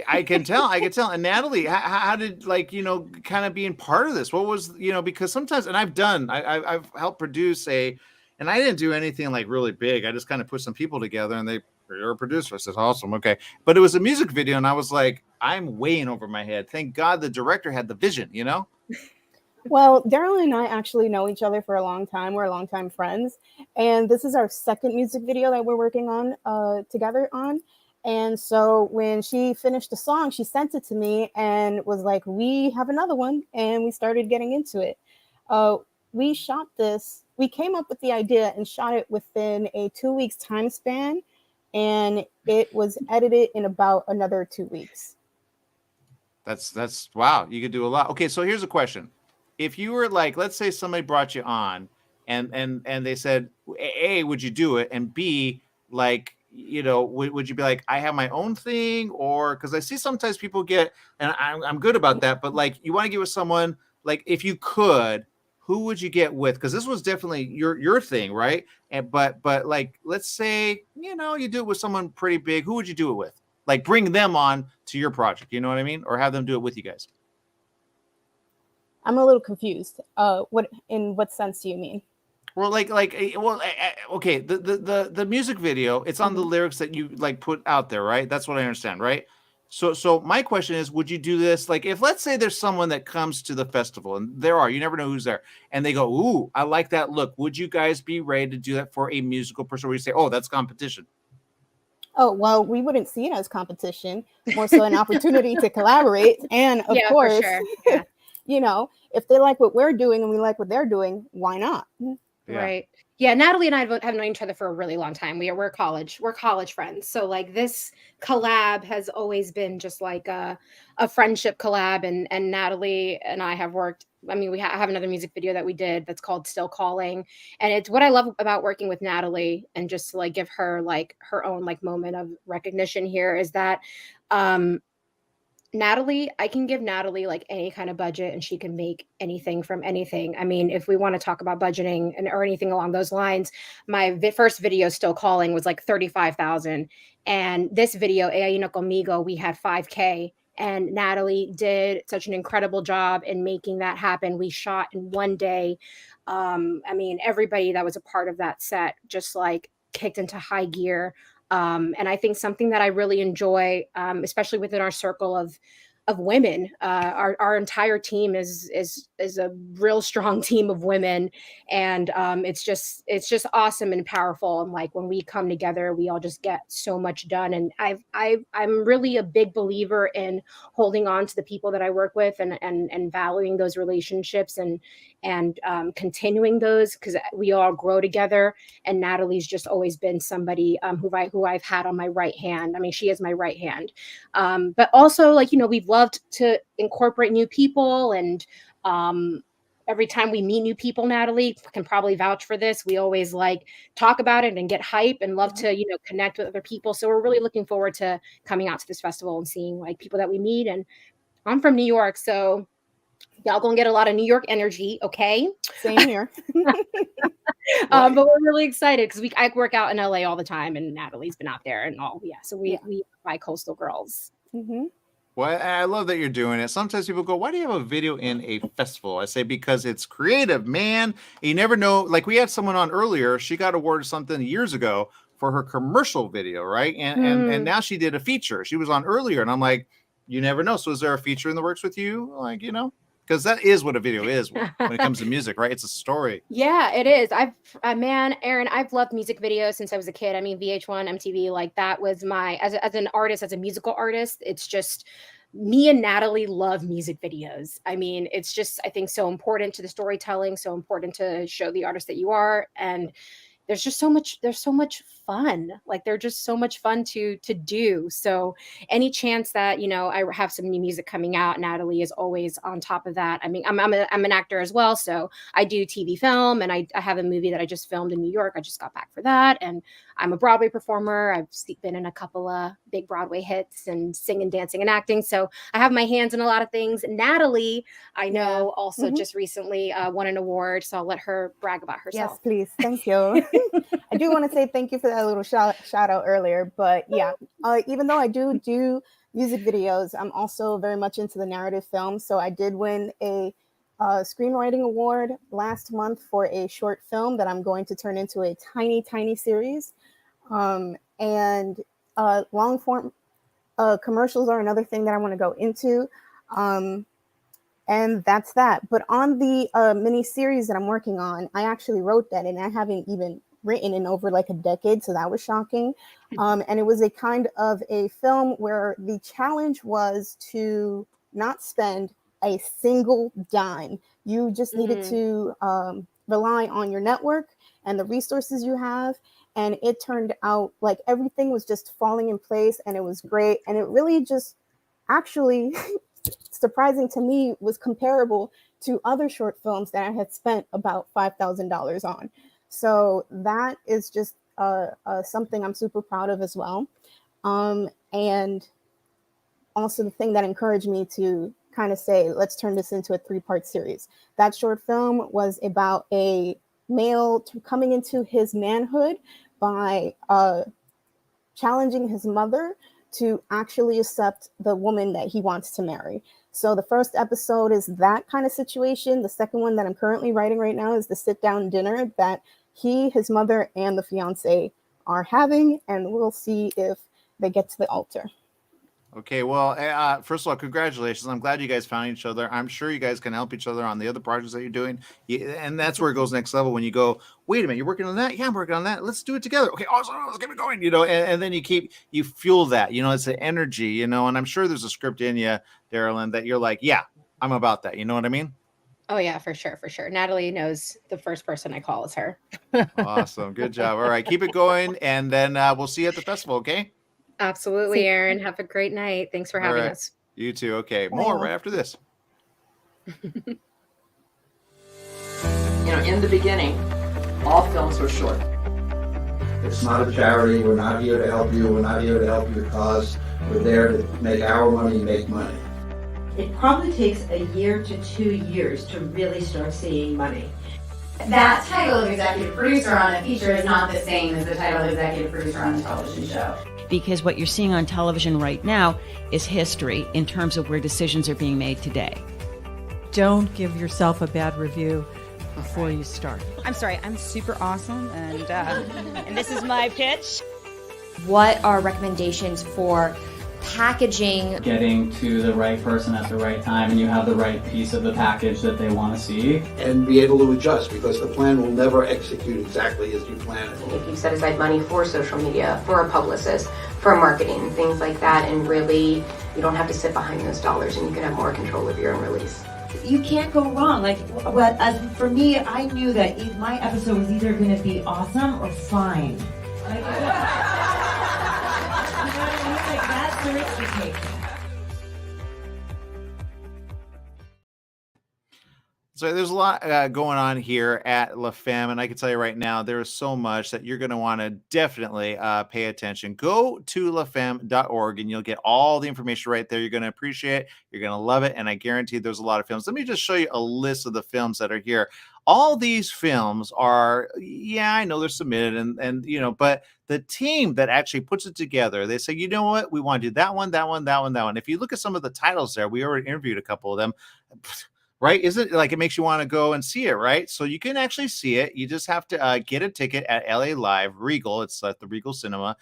I can tell. And Natalie, how did, like, you know, kind of being part of this? What was, you know, because sometimes, and I've helped produce and I didn't do anything like really big. I just kind of put some people together and you're a producer. I said, awesome. Okay. But it was a music video. And I was like, I'm way in over my head. Thank God the director had the vision, you know? Well, Daryl and I actually know each other for a long time. We're longtime friends. And this is our second music video that we're working on together on. And so when she finished the song, she sent it to me and was like, we have another one. And we started getting into it. We shot this. We came up with the idea and shot it within a 2 weeks time span. And it was edited in about another 2 weeks. That's wow. You could do a lot. Okay. So here's a question. If you were like, let's say somebody brought you on and they said, A, would you do it? And B, like, you know, would you be like, I have my own thing? Or because I see sometimes people get, and I'm good about that, but like, you want to get with someone, like, if you could, who would you get with? Because this was definitely your thing, right? And but like, let's say, you know, you do it with someone pretty big. Who would you do it with? Like, bring them on to your project, you know what I mean? Or have them do it with you guys. I'm a little confused. In what sense do you mean? Well, okay. The music video, it's on the lyrics that you like put out there, right? That's what I understand, right? So my question is, would you do this? Like, if let's say there's someone that comes to the festival, and you never know who's there, and they go, ooh, I like that look. Would you guys be ready to do that for a musical person where you say, oh, that's competition? Oh, well, we wouldn't see it as competition, more so an opportunity to collaborate. And of course, for sure. You know, if they like what we're doing and we like what they're doing, why not? Yeah. Right. Yeah, Natalie and I have known each other for a really long time. We're college friends. So like this collab has always been just like a friendship collab, and Natalie and I have worked. I mean, I have another music video that we did that's called Still Calling. And it's what I love about working with Natalie, and just to like give her like her own like moment of recognition here, is that Natalie, I can give Natalie like any kind of budget and she can make anything from anything. I mean, if we want to talk about budgeting or anything along those lines, my first video, Still Calling, was like 35,000. And this video, Ella Vino Conmigo, we had 5K. And Natalie did such an incredible job in making that happen. We shot in one day. I mean, everybody that was a part of that set just like kicked into high gear. And I think something that I really enjoy, especially within our circle of women, our entire team is a real strong team of women, and it's just awesome and powerful. And like when we come together, we all just get so much done. And I'm really a big believer in holding on to the people that I work with and valuing those relationships and continuing those, because we all grow together. And Natalie's just always been somebody who I've had on my right hand. I mean, she is my right hand. But also, like, you know, we've loved to incorporate new people, and every time we meet new people, Natalie can probably vouch for this, we always like talk about it and get hype and love to, you know, connect with other people. So we're really looking forward to coming out to this festival and seeing like people that we meet. And I'm from New York, so y'all gonna get a lot of New York energy, okay? Same here. But we're really excited because I work out in LA all the time, and Natalie's been out there and all. Yeah, so we bi-coastal girls. Mm-hmm. Well, I love that you're doing it. Sometimes people go, why do you have a video in a festival? I say, because it's creative, man. You never know. Like, we had someone on earlier. She got awarded something years ago for her commercial video, right? And now she did a feature. She was on earlier, and I'm like, you never know. So is there a feature in the works with you? Like, you know, because that is what a video is when it comes to music, right? It's a story. Yeah, it is. Man, Aaron, I've loved music videos since I was a kid. I mean, VH1, MTV, like that was my, as an artist, as a musical artist, it's just me and Natalie love music videos. I mean, it's just, I think, so important to the storytelling, so important to show the artist that you are. And there's so much fun. Like, they're just so much fun to do. So any chance that, I have some new music coming out, Natalie is always on top of that. I mean, I'm an actor as well. So I do TV film, and I have a movie that I just filmed in New York. I just got back for that. And I'm a Broadway performer. I've been in a couple of big Broadway hits and singing, dancing, and acting. So I have my hands in a lot of things. Natalie, I know, also just recently won an award. So I'll let her brag about herself. Yes, please. Thank you. I do want to say thank you for that little shout out earlier. But yeah, even though I do music videos, I'm also very much into the narrative film. So I did win a screenwriting award last month for a short film that I'm going to turn into a tiny series. And long form commercials are another thing that I want to go into. And that's that. But on the mini series that I'm working on, I actually wrote that, and I haven't even written in over like a decade. So that was shocking. And it was a kind of a film where the challenge was to not spend a single dime. You just needed to rely on your network and the resources you have. And it turned out like everything was just falling in place, and it was great. And it really just actually surprising to me was comparable to other short films that I had spent about $5,000 on. So that is just something I'm super proud of as well. And also the thing that encouraged me to kind of say, let's turn this into a 3-part series. That short film was about a male coming into his manhood by challenging his mother to actually accept the woman that he wants to marry. So the first episode is that kind of situation. The second one that I'm currently writing right now is the sit-down dinner that his mother, and the fiance are having, and we'll see if they get to the altar. Okay, well, first of all, congratulations. I'm glad you guys found each other. I'm sure you guys can help each other on the other projects that you're doing. And that's where it goes next level, when you go, wait a minute, you're working on that? Yeah, I'm working on that. Let's do it together. Okay, awesome. Let's get it going, and then you fuel that, it's the energy, and I'm sure there's a script in you, Darylyn, that you're like, yeah, I'm about that. You know what I mean? Oh yeah, for sure. Natalie knows the first person I call is her. Awesome. Good job. All right, keep it going, and then we'll see you at the festival, okay? Absolutely, Aaron. Have a great night. Thanks for having us. You too. Okay, more right after this. In the beginning, all films were short. It's not a charity. We're not here to help you. We're not here to help your cause. We're there to make our money make money. It probably takes a year to 2 years to really start seeing money. That title of executive producer on a feature is not the same as the title of executive producer on a television show. Because what you're seeing on television right now is history in terms of where decisions are being made today. Don't give yourself a bad review before you start. I'm sorry, I'm super awesome, and this is my pitch. What are recommendations for packaging? Getting to the right person at the right time, and you have the right piece of the package that they want to see. And be able to adjust, because the plan will never execute exactly as you plan it. If you set aside money for social media, for a publicist, for marketing, things like that, and really you don't have to sit behind those dollars, and you can have more control of your own release. You can't go wrong. For me, I knew that my episode was either going to be awesome or fine. That's the risk you take. So there's a lot going on here at La Femme, and I can tell you right now, there is so much that you're going to want to definitely pay attention. Go to lafemme.org, and you'll get all the information right there. You're going to appreciate it. You're going to love it, and I guarantee there's a lot of films. Let me just show you a list of the films that are here. All these films are, I know they're submitted, and but the team that actually puts it together, they say, you know what, we want to do that one, that one, that one, that one. If you look at some of the titles there, we already interviewed a couple of them. Right? Isn't it like it makes you want to go and see it, right? So you can actually see it. You just have to get a ticket at LA Live, Regal. It's at the Regal Cinema,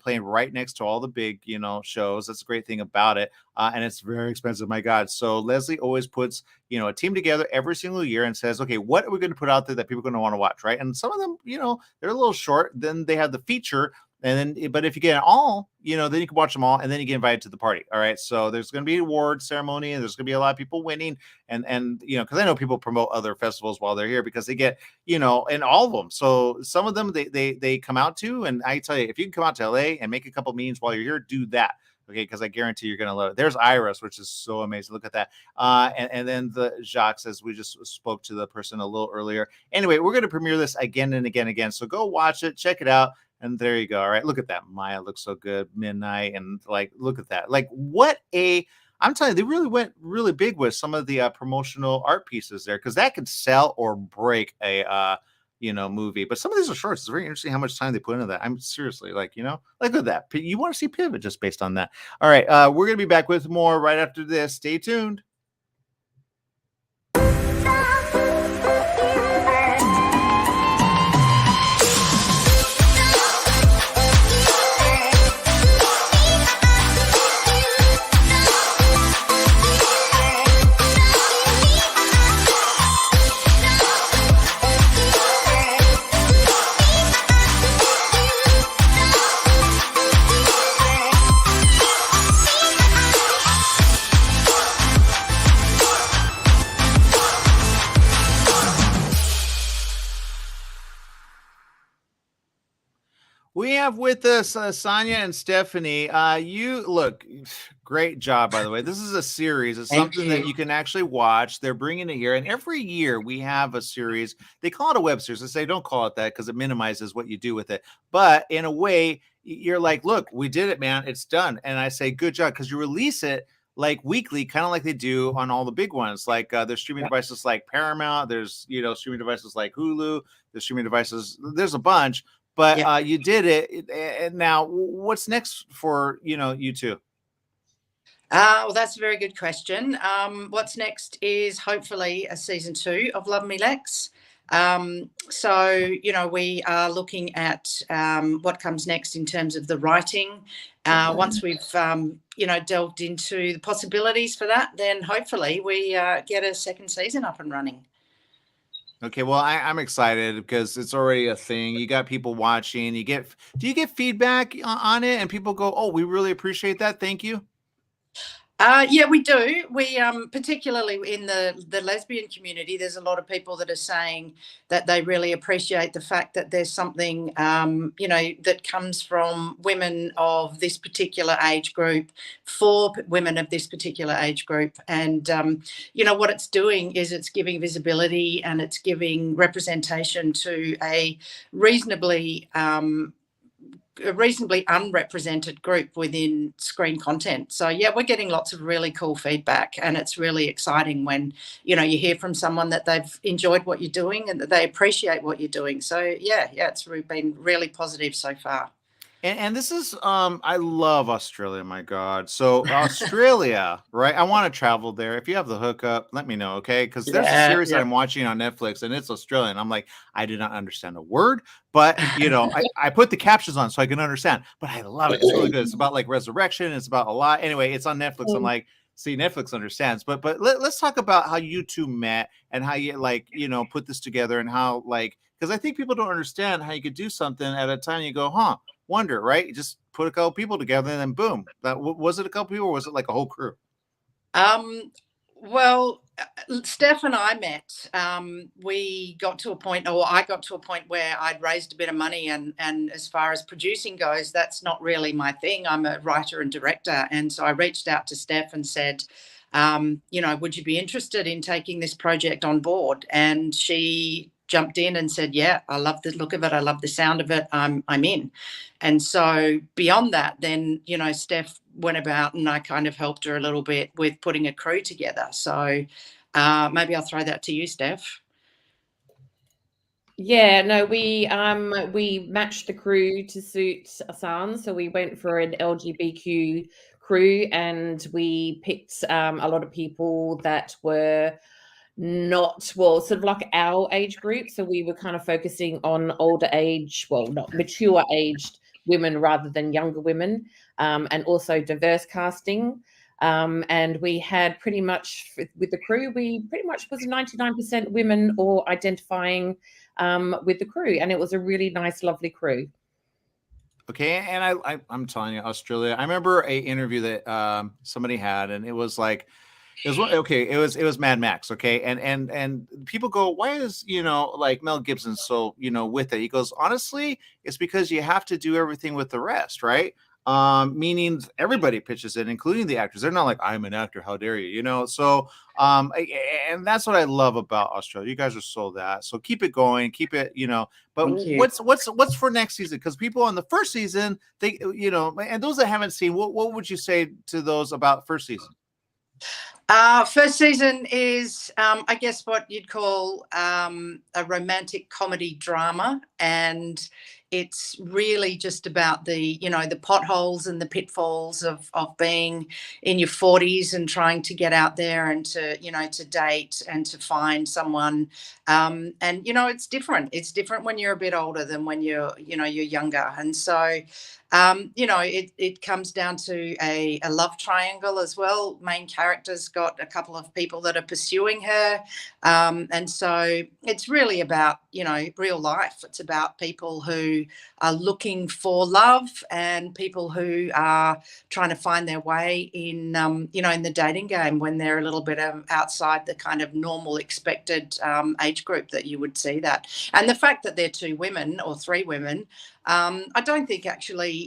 playing right next to all the big, shows. That's the great thing about it. And it's very expensive, my God. So Leslie always puts, a team together every single year and says, okay, what are we going to put out there that people are going to want to watch, right? And some of them, they're a little short. Then they have the feature And then, but if you get it all, then you can watch them all, and then you get invited to the party. All right. So there's going to be an award ceremony, and there's going to be a lot of people winning, and because I know people promote other festivals while they're here because they get, and all of them. So some of them they come out to, and I tell you, if you can come out to LA and make a couple meetings while you're here, do that. Okay, because I guarantee you're gonna love it. There's Iris, which is so amazing. Look at that. And then the Jacques, as we just spoke to the person a little earlier. Anyway, we're gonna premiere this again and again and again. So go watch it, check it out. And there you go. All right. Look at that. Maya looks so good. Midnight. And look at that. I'm telling you, they really went really big with some of the promotional art pieces there, because that could sell or break a, movie. But some of these are shorts. It's very interesting how much time they put into that. I'm seriously look at that. You want to see Pivot just based on that. All right. We're going to be back with more right after this. Stay tuned. We have with us Sonia and Stephanie. You look great job, by the way. This is a series. It's something that you can actually watch. They're bringing it here, and every year we have a series. They call it a web series. I say don't call it that because it minimizes what you do with it. But in a way, you're like, look, we did it, man. It's done. And I say good job, because you release it weekly, kind of like they do on all the big ones. There's streaming devices like Paramount. There's streaming devices like Hulu. There's streaming devices. There's a bunch. But you did it. And now, what's next for you two? Well, that's a very good question. What's next is hopefully a season 2 of Love Me Lex. So we are looking at what comes next in terms of the writing. Once we've delved into the possibilities for that, then hopefully we get a second season up and running. Okay, well, I'm excited because it's already a thing. You got people watching. Do you get feedback on it, and people go, "Oh, we really appreciate that. Thank you." Yeah, we do. We particularly in the lesbian community, there's a lot of people that are saying that they really appreciate the fact that there's something that comes from women of this particular age group for women of this particular age group. And what it's doing is it's giving visibility and it's giving representation to a reasonably unrepresented group within screen content. So yeah, we're getting lots of really cool feedback, and it's really exciting when you hear from someone that they've enjoyed what you're doing and that they appreciate what you're doing. So yeah, it's been really positive so far. And this is I love Australia, my God. So Australia, right? I want to travel there. If you have the hookup, let me know, okay? Because there's a series that I'm watching on Netflix, and it's Australian. I'm like, I did not understand a word, but I put the captions on so I can understand. But I love it. It's really good. It's about resurrection. It's about a lot. Anyway, it's on Netflix. I'm like, see, Netflix understands. But let's talk about how you two met and how you put this together, and how because I think people don't understand how you could do something at a time. You go, wonder, right? You just put a couple people together, and then boom. Was it a couple people, or was it like a whole crew? Well, Steph and I met. We got to a point, or I got to a point where I'd raised a bit of money, and as far as producing goes, that's not really my thing. I'm a writer and director, and so I reached out to Steph and said, would you be interested in taking this project on board? And she jumped in and said, yeah, I love the look of it. I love the sound of it. I'm in. And so beyond that, then, Steph went about, and I kind of helped her a little bit with putting a crew together. So maybe I'll throw that to you, Steph. Yeah, no, we matched the crew to suit Asan. So we went for an LGBTQ crew, and we picked a lot of people that were sort of like our age group. So we were kind of focusing on older age, not mature aged women rather than younger women, and also diverse casting. And we had pretty much with the crew, we pretty much was 99% women or identifying with the crew. And it was a really nice, lovely crew. Okay, and I'm telling you, Australia. I remember a interview that somebody had, and it was like it was Mad Max, okay, and people go, why is like Mel Gibson so with it? He goes, honestly, it's because you have to do everything with the rest, right? Meaning everybody pitches it, including the actors. They're not like, I'm an actor, how dare you, So and that's what I love about Australia. You guys are so that. So keep it going, keep it, But Thank you. what's for next season? Because people on the first season, they and those that haven't seen, what would you say to those about first season? First season is, I guess, what you'd call a romantic comedy drama, and it's really just about the potholes and the pitfalls of being in your 40s and trying to get out there and to date and to find someone. And it's different. It's different when you're a bit older than when you're younger, and so. It comes down to a love triangle as well. Main character's got a couple of people that are pursuing her. And so it's really about, real life. It's about people who are looking for love and people who are trying to find their way in the dating game when they're a little bit outside the kind of normal expected age group that you would see that. And the fact that they're two women or three women, I don't think actually,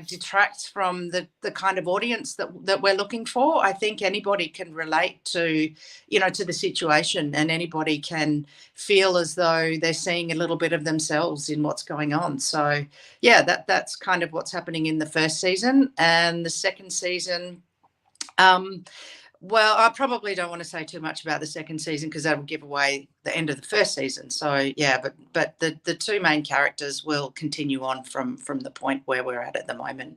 detracts from the kind of audience that we're looking for. I think anybody can relate to the situation, and anybody can feel as though they're seeing a little bit of themselves in what's going on. So, yeah, that's kind of what's happening in the first season. And the second season, well, I probably don't want to say too much about the second season because that will give away the end of the first season. So yeah, but the two main characters will continue on from the point where we're at the moment.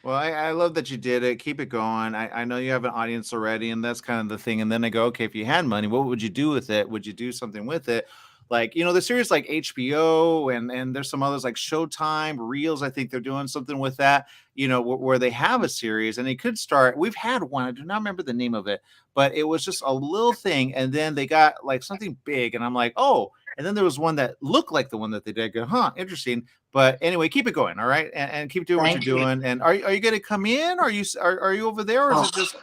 Well, I love that you did it. Keep it going. I know you have an audience already, and that's kind of the thing. And then I go, okay, if you had money, what would you do with it? Would you do something with it? Like, the series like HBO and there's some others like Showtime, Reels. I think they're doing something with that, where they have a series and it could start. We've had one. I do not remember the name of it, but it was just a little thing. And then they got like something big. And I'm like, oh, and then there was one that looked like the one that they did. Go, huh, interesting. But anyway, keep it going. All right. And keep doing what you're doing. And are you going to come in? Are you over there? Or is it just,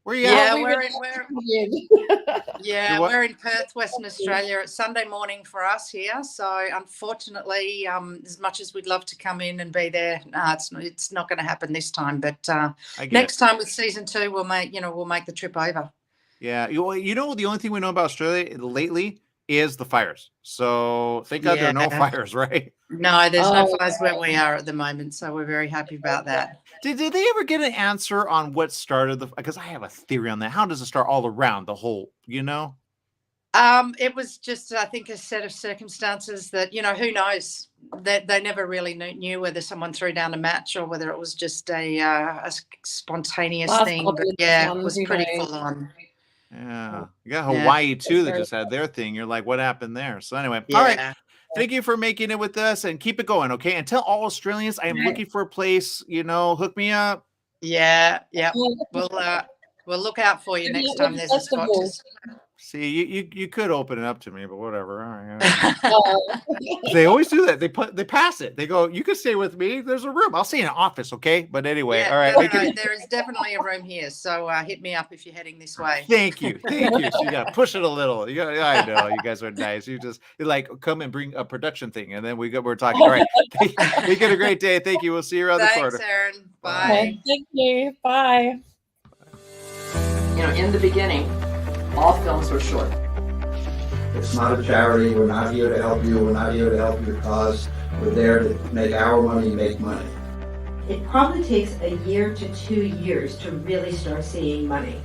where are you Yeah, at? we're in Perth, Western Australia. It's Sunday morning for us here. So unfortunately, as much as we'd love to come in and be there, it's not going to happen this time. But next time with season 2, we'll make the trip over. Yeah. The only thing we know about Australia lately is the fires. So thank God there are no fires, right? No, there's no fires where we are at the moment. So we're very happy about that. Did they ever get an answer on what started because I have a theory on that. How does it start all around the whole, It was just, I think, a set of circumstances that, who knows, that they never really knew whether someone threw down a match or whether it was just a spontaneous thing. But yeah, it was pretty full on. Yeah. You got Hawaii too that just had their thing. You're like, what happened there? So anyway, all right. Thank you for making it with us and keep it going. Okay. And tell all Australians I am looking for a place, hook me up. Yeah. We'll look out for you next time there's a spot. See, you could open it up to me, but whatever. All right. They always do that. They pass it. They go, you can stay with me. There's a room. I'll stay in an office, okay? But anyway, all right. There is definitely a room here, so hit me up if you're heading this way. Thank you. So you got to push it a little. I know you guys are nice. You like come and bring a production thing, and then we're talking. All right. Make it a great day. Thank you. We'll see you around the corner. Thanks, Erin. Bye. Thank you. Bye. In the beginning, all films were short. It's not a charity. We're not here to help you. We're not here to help your cause. We're there to make our money make money. It probably takes a year to 2 years to really start seeing money.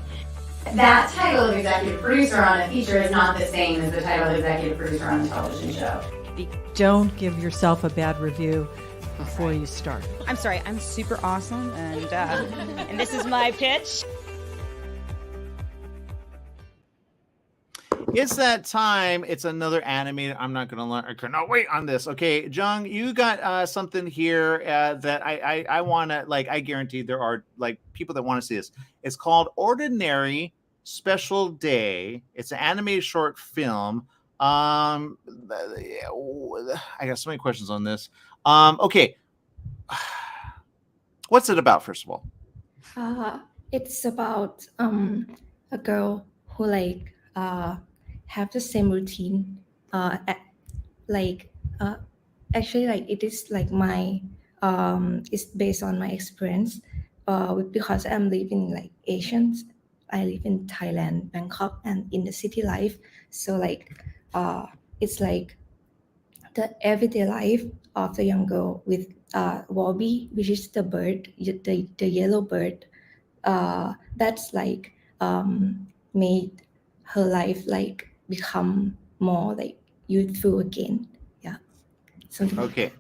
That title of executive producer on a feature is not the same as the title of executive producer on a television show. Don't give yourself a bad review before you start. I'm sorry, I'm super awesome, and this is my pitch. It's that time. It's another anime. I'm not going to learn. I cannot wait on this. Okay, Jung, you got something here that I want to, I guarantee there are, people that want to see this. It's called Ordinary Special Day. It's an animated short film. I got so many questions on this. Okay. What's it about, first of all? It's about a girl who like have the same routine. Like actually like it is like my it's based on my experience. Because I'm living like Asians. I live in Thailand, Bangkok, and in the city life. So like it's like the everyday life of the young girl with Wobby, which is the bird, the yellow bird, that's like made her life like become more like youthful again. Yeah. Something like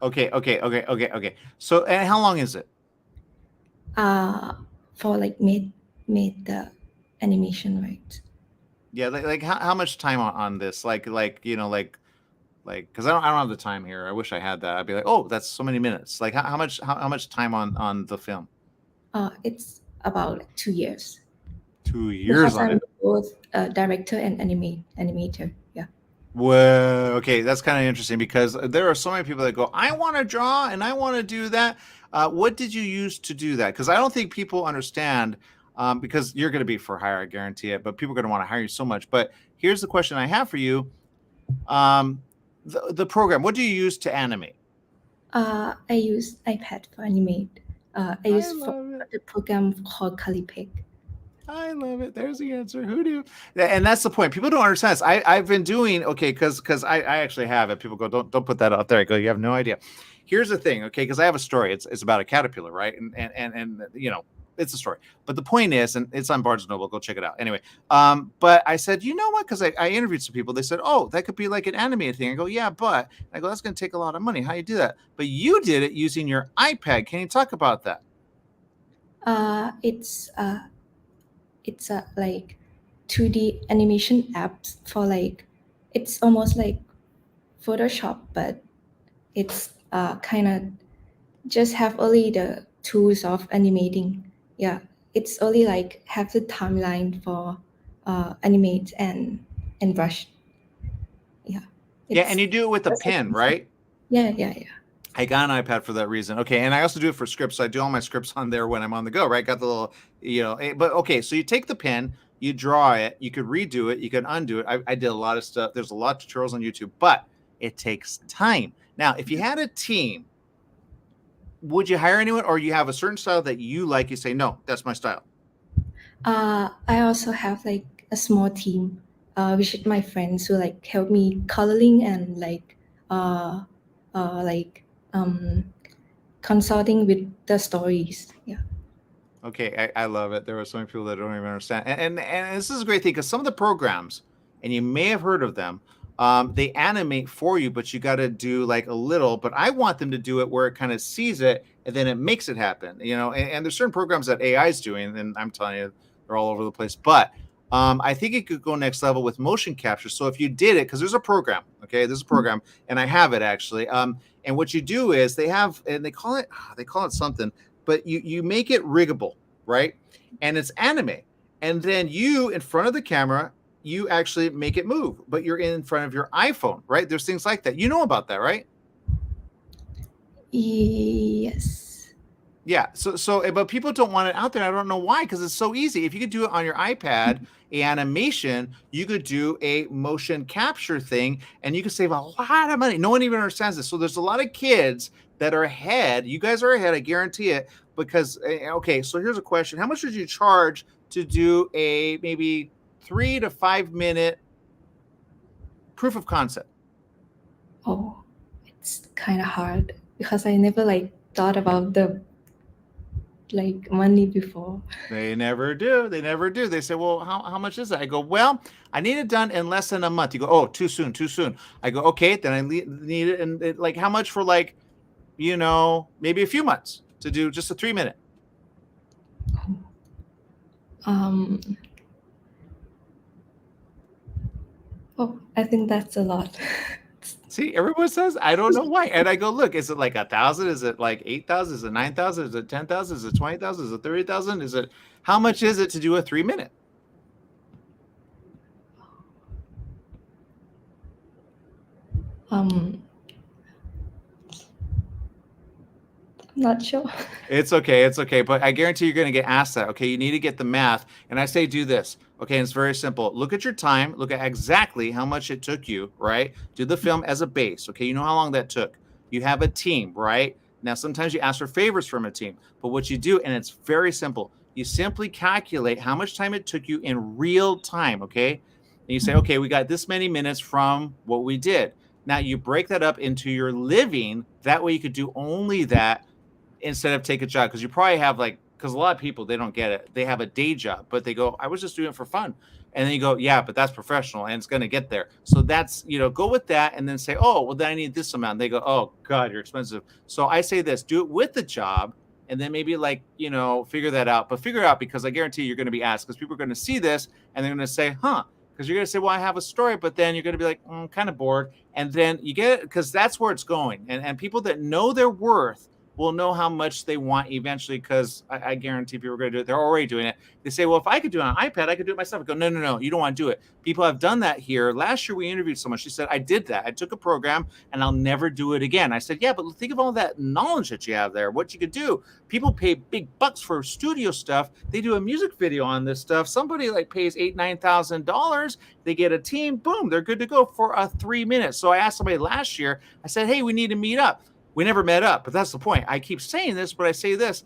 Okay. Okay. So, and how long is it? for like made the animation, right? Yeah, like how much time on this? Like because I don't have the time here. I wish I had that. I'd be like, oh, that's so many minutes. Like how much time on the film? It's about 2 years 2 years because on I'm it. both a director and animator. Yeah. Well, okay, that's kind of interesting because there are so many people that go, I want to draw and I want to do that. What did you use to do that? Because I don't think people understand. Because you're going to be for hire, I guarantee it. But people are going to want to hire you so much. But here's the question I have for you: the program. What do you use to animate? I use iPad for animate. I use the program called Calipeg. I love it. There's the answer. Who knew? And that's the point. People don't understand this. I've been doing because I actually have it. People go, don't put that out there. I go, you have no idea. Here's the thing, okay? Because I have a story. It's about a caterpillar, right? And it's a story. But the point is, and it's on Barnes Noble. Go check it out. Anyway, but I said, you know what? Because I interviewed some people. They said, oh, that could be like an animated thing. I go, yeah, but I go, that's going to take a lot of money. How do you do that? But you did it using your iPad. Can you talk about that? It's a like 2D animation app for like it's almost like Photoshop, but it's kind of just have only the tools of animating. Yeah, it's only like have the timeline for animate and brush. Yeah. Yeah, and you do it with a pen, right? Yeah. I got an iPad for that reason. Okay, and I also do it for scripts. So I do all my scripts on there when I'm on the go, right? Got the little, but okay, so you take the pen, you draw it, you could redo it, you can undo it. I did a lot of stuff. There's a lot of tutorials on YouTube, but it takes time. Now, if you had a team, would you hire anyone, or you have a certain style that you like? You say, no, that's my style. I also have like a small team, which is my friends who like help me coloring and like consulting with the stories. Yeah. Okay, I love it. There are so many people that don't even understand, and this is a great thing because some of the programs, and you may have heard of them, they animate for you, but you got to do like a little. But I want them to do it where it kind of sees it and then it makes it happen. And there's certain programs that AI is doing, and I'm telling you, they're all over the place. But I think it could go next level with motion capture. So if you did it, because there's a program, okay, there's a program, and I have it actually. And what you do is they call it something. But you make it riggable, right? And it's anime. And then you, in front of the camera, you actually make it move, but you're in front of your iPhone, right? There's things like that. You know about that, right? Yes. Yeah. So, but people don't want it out there. I don't know why, because it's so easy. If you could do it on your iPad, animation, you could do a motion capture thing, and you could save a lot of money. No one even understands this. So there's a lot of kids that are ahead. You guys are ahead, I guarantee it. Because okay, so here's a question: how much would you charge to do a maybe 3 to 5 minute proof of concept? Oh, it's kind of hard because I never like thought about the like money before. They never do. They say, well, how much is it? I go, well, I need it done in less than a month. You go, oh, too soon. I go, okay, then I need it. And like, how much for like, maybe a few months to do just a 3 minute? I think that's a lot. See, everyone says, I don't know why. And I go, look, is it like 1,000? Is it like 8,000? Is it 9,000? Is it 10,000? Is it 20,000? Is it 30,000? How much is it to do a 3 minute? Not sure. It's okay. It's okay. But I guarantee you're going to get asked that. Okay. You need to get the math. And I say do this. Okay. And it's very simple. Look at your time. Look at exactly how much it took you, right? Do the film as a base. Okay. You know how long that took. You have a team, right? Now, sometimes you ask for favors from a team. But what you do, and it's very simple, you simply calculate how much time it took you in real time. Okay. And you say, okay, we got this many minutes from what we did. Now you break that up into your living. That way you could do only that instead of take a job, because you probably have because a lot of people, they don't get it. They have a day job, but they go, I was just doing it for fun. And then you go, yeah, but that's professional and it's going to get there. So that's, go with that and then say, oh, well, then I need this amount. And they go, oh God, you're expensive. So I say this, do it with the job and then maybe figure that out, but figure it out, because I guarantee you're going to be asked, because people are going to see this and they're going to say, because you're going to say, well, I have a story, but then you're going to be like, I'm kind of bored. And then you get it, because that's where it's going. And people that know their worth will know how much they want eventually, because I guarantee people are going to do it. They're already doing it. They say, well, if I could do it on an iPad, I could do it myself. I go, no, you don't want to do it. People have done that here. Last year, we interviewed someone. She said, I did that. I took a program and I'll never do it again. I said, yeah, but think of all that knowledge that you have there, what you could do. People pay big bucks for studio stuff. They do a music video on this stuff. Somebody pays $8,000, $9,000. They get a team. Boom, they're good to go for 3 minutes. So I asked somebody last year, I said, hey, we need to meet up. We never met up, but that's the point. I keep saying this, but I say this,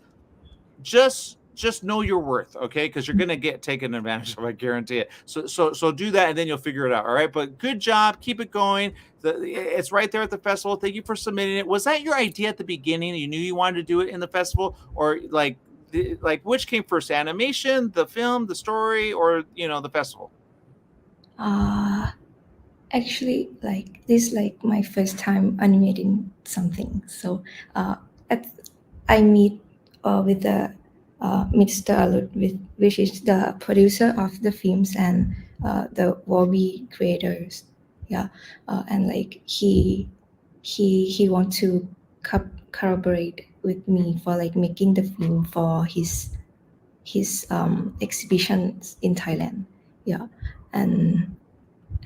just know your worth, okay? Because you're going to get taken advantage of, I guarantee it. So do that, and then you'll figure it out, all right? But good job. Keep it going. It's right there at the festival. Thank you for submitting it. Was that your idea at the beginning? You knew you wanted to do it in the festival? Or which came first, animation, the film, the story, or, the festival? Actually, this my first time animating something. So I meet with the Mr. Alut, which is the producer of the films and the Warby creators. Yeah, and he wants to collaborate with me for making the film for his exhibitions in Thailand. Yeah, and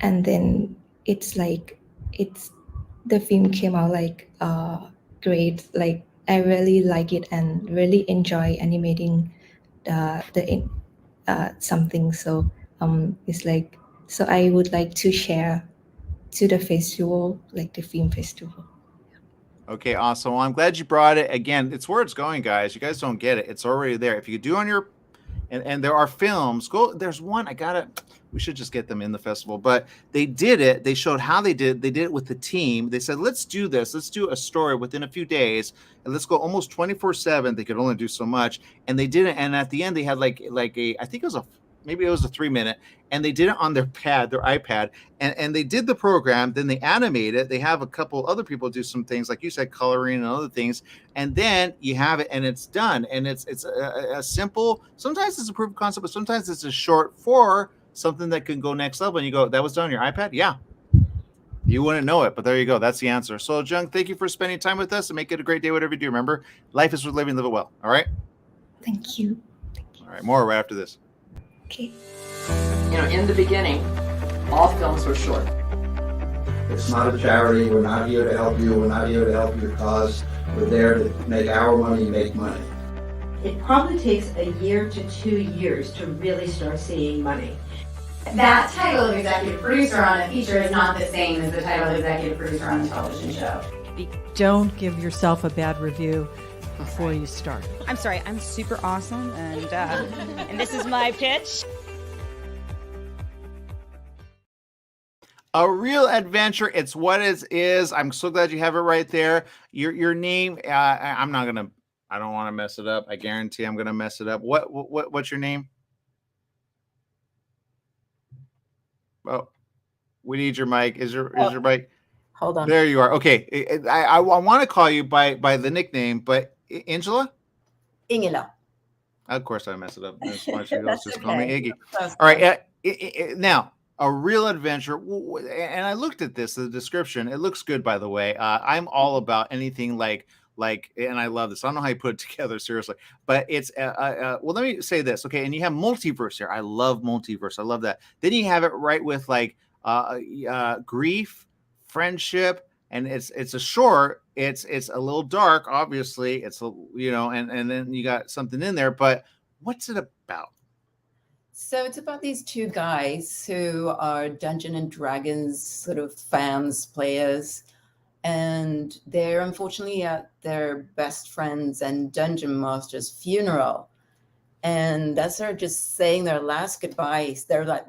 then it's the film came out great. I really like it and really enjoy animating the something. So it's so I would like to share to the festival, the film festival. Okay, awesome. Well, I'm glad you brought it. Again, it's where it's going, guys. You guys don't get it. It's already there. If you do on your and there are films. There's one we should just get them in the festival, but they did it. They showed how they did it with the team. They said, let's do this. Let's do a story within a few days and let's go almost 24/7. They could only do so much. And they did it. And at the end they had I think it was maybe it was a 3 minute, and they did it on their iPad, and they did the program. Then they animate it. They have a couple other people do some things, like you said, coloring and other things. And then you have it and it's done. And it's a simple, sometimes it's a proof of concept, but sometimes it's a short for something that can go next level. And you go, that was done on your iPad? Yeah. You wouldn't know it, but there you go. That's the answer. So Jung, thank you for spending time with us, and make it a great day, whatever you do. Remember, life is worth living, live it well. All right? Thank you. All right, more right after this. Okay. In the beginning, all films were short. It's not a charity. We're not here to help you. We're not here to help your cause. We're there to make our money make money. It probably takes a year to 2 years to really start seeing money. That title of executive producer on a feature is not the same as the title of executive producer on a television show. Don't give yourself a bad review before you start. I'm sorry, I'm super awesome, and this is my pitch. A real adventure. It's what it is. I'm so glad you have it right there. Your name. I don't want to mess it up. I guarantee I'm gonna mess it up. What's your name? Oh, we need your mic. Is your mic? Hold on. There you are. Okay. I want to call you by the nickname, but Angela? Ingela. Of course I mess it up. That's why she That's just call me okay. Iggy. That's All right. Now, a real adventure. And I looked at this, the description. It looks good, by the way. I'm all about anything like, and I love this. I don't know how you put it together, seriously. But it's, well, let me say this. Okay. And you have multiverse here. I love multiverse. I love that. Then you have it right with grief, friendship, and it's a short. It's a little dark, obviously. It's a, you know, and then you got something in there. But what's it about? So it's about these two guys who are Dungeon and Dragons sort of fans, players, and they're unfortunately at their best friend's and dungeon master's funeral. And as they're just saying their last goodbyes, they're like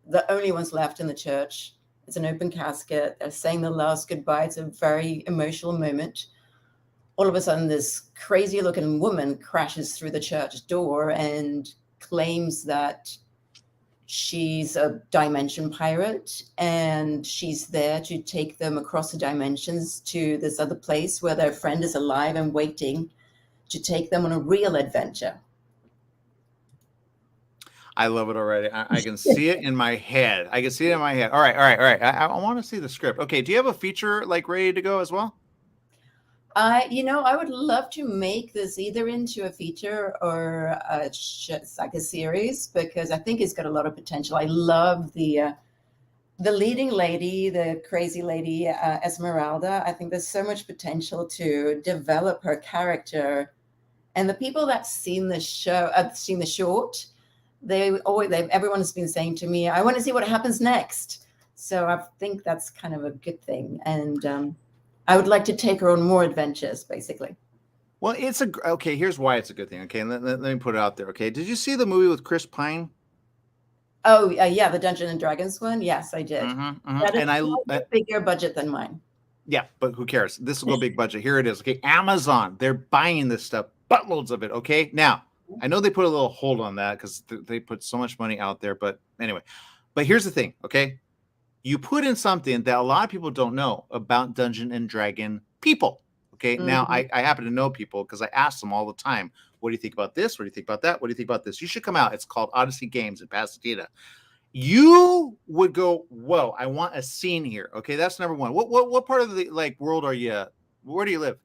the only ones left in the church. It's an open casket. They're saying the last goodbye. It's a very emotional moment. All of a sudden, this crazy looking woman crashes through the church door and claims that she's a dimension pirate, and she's there to take them across the dimensions to this other place where their friend is alive and waiting to take them on a real adventure. I love it already. I can see it in my head. I can see it in my head. All right. I want to see the script. Okay. Do you have a feature like ready to go as well? I would love to make this either into a feature or like a series, because I think it's got a lot of potential. I love the leading lady, the crazy lady, Esmeralda. I think there's so much potential to develop her character. And the people that've seen the show, seen the short, everyone has been saying to me, I want to see what happens next. So I think that's kind of a good thing. And I would like to take her on more adventures, basically. Well, okay. Here's why it's a good thing. Okay, let me put it out there. Okay, did you see the movie with Chris Pine? Oh, yeah, the Dungeons and Dragons one. Yes, I did. That is And a bigger budget than mine. Yeah, but who cares? This will go big budget. Here it is. Okay, Amazon. They're buying this stuff, buttloads of it. Okay, now I know they put a little hold on that because they put so much money out there. But anyway, but here's the thing. Okay. You put in something that a lot of people don't know about Dungeon and Dragon people. Okay. Now I happen to know people because I ask them all the time, what do you think about this? What do you think about that? What do you think about this? You should come out. It's called Odyssey Games in Pasadena. You would go, whoa, I want a scene here. Okay. That's number one. What part of the world are you at? Where do you live?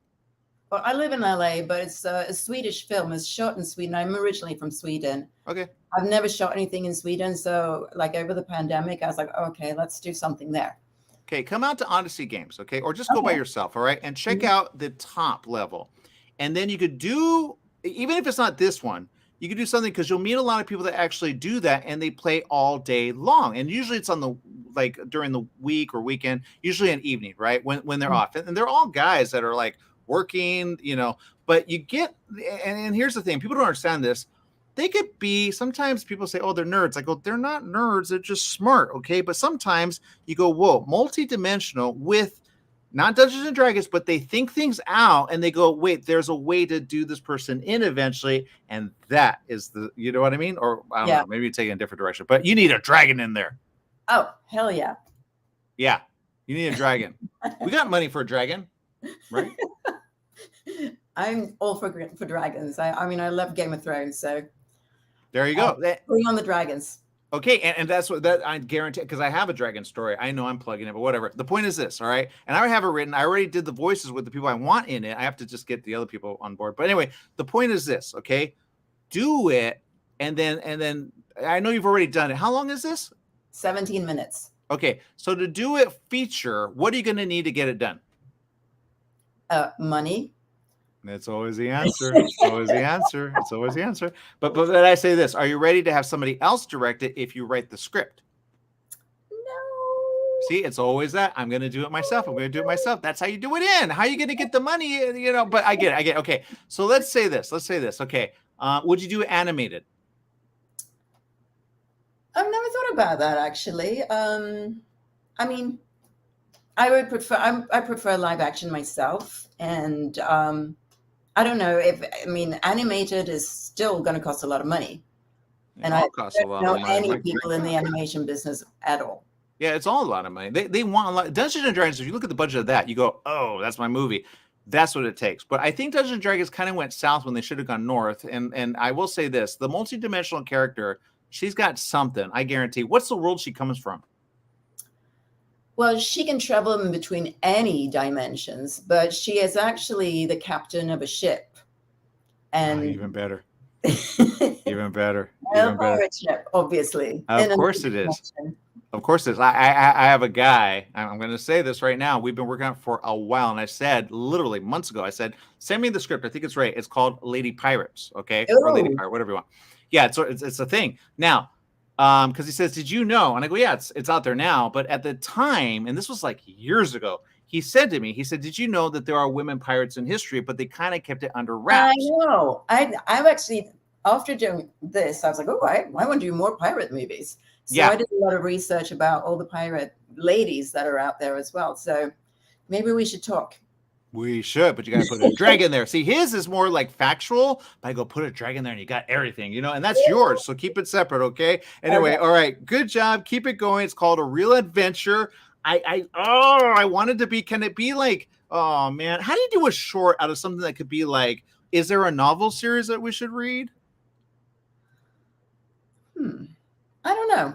Well, I live in LA, but it's a Swedish film. It's shot in Sweden. I'm originally from Sweden. Okay. I've never shot anything in Sweden. So over the pandemic, I was like, okay, let's do something there. Okay. Come out to Odyssey Games. Okay. Or just go by yourself. All right. And check out the top level. And then you could do, even if it's not this one, you could do something because you'll meet a lot of people that actually do that and they play all day long. And usually it's on the, during the week or weekend, usually an evening, right? When they're off. And they're all guys that are working, but you get, and here's the thing, people don't understand this. They could be, sometimes people say, oh, they're nerds. I go, they're not nerds. They're just smart. Okay. But sometimes you go, whoa, multi-dimensional with not Dungeons and Dragons, but they think things out and they go, wait, there's a way to do this person in eventually. And that is you know what I mean? Or I don't know, maybe you're taking a different direction, but you need a dragon in there. Oh, hell yeah. Yeah. You need a dragon. We got money for a dragon, right? I'm all for dragons. I mean, I love Game of Thrones, so there you go. Bring on the dragons. Okay, and that's what that I guarantee, because I have a dragon story. I know I'm plugging it, but whatever. The point is this, all right? And I have it written. I already did the voices with the people I want in it. I have to just get the other people on board. But anyway, the point is this, okay? Do it, and then I know you've already done it. How long is this? 17 minutes. Okay, so to do it feature, what are you going to need to get it done? Money. That's always the answer. It's always the answer. It's always the answer. But then I say this: are you ready to have somebody else direct it if you write the script? No. See, it's always that. I'm going to do it myself. I'm going to do it myself. That's how you do it in. How are you going to get the money? But I get it. Okay. So let's say this. Okay. Would you do it animated? I've never thought about that, actually. I mean, I prefer live action myself. And I don't know animated is still going to cost a lot of money. And I don't know any people in the animation business at all. Yeah, it's all a lot of money. They want a lot. Dungeons and Dragons, if you look at the budget of that, you go, oh, that's my movie. That's what it takes. But I think Dungeons and Dragons kind of went south when they should have gone north. And I will say this, the multi-dimensional character, she's got something, I guarantee. What's the world she comes from? Well, she can travel in between any dimensions, but she is actually the captain of a ship. And even better. Even better. A pirate ship, obviously. Of course it is. Of course it is. I have a guy. I'm going to say this right now. We've been working on it for a while, and I said literally months ago, I said, send me the script. I think it's right. It's called Lady Pirates. Okay, or Lady Pirate, whatever you want. Yeah, it's a thing now. Because he says, did you know? And I go, yeah, it's out there now. But at the time, and this was like years ago, he said to me, he said, did you know that there are women pirates in history, but they kind of kept it under wraps? I know. I'm actually, after doing this, I was like, oh, I want to do more pirate movies. So I did a lot of research about all the pirate ladies that are out there as well. So maybe we should talk. We should, but you got to put a dragon there. See, his is more like factual. But I go put a dragon there and you got everything, and that's yours. So keep it separate, okay? Anyway, all right, good job. Keep it going. It's called A Real Adventure. I wanted to be, can it be like, oh man, how do you do a short out of something that could be like, is there a novel series that we should read? I don't know.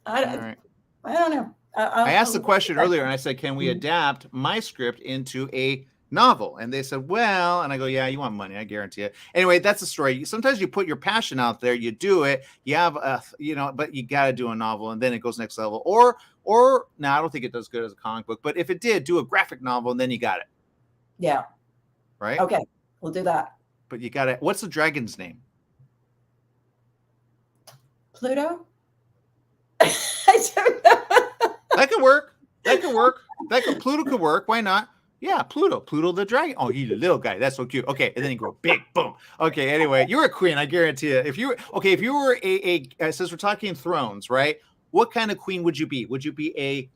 I don't know. I asked the question earlier and I said, can we adapt my script into a novel? And they said, well, and I go, yeah, you want money. I guarantee it. Anyway, that's the story. Sometimes you put your passion out there, you do it, you have but you got to do a novel and then it goes next level. Or no, I don't think it does good as a comic book, but if it did, do a graphic novel and then you got it. Yeah. Right? Okay. We'll do that. But you got it. What's the dragon's name? Pluto? I don't know. That could work. Pluto could work. Why not? Yeah, Pluto the dragon. Oh, he's a little guy. That's so cute. Okay, and then you go big, boom. Okay, anyway, you're a queen, I guarantee you. If you were a since we're talking thrones, right? What kind of queen would you be? Would you be a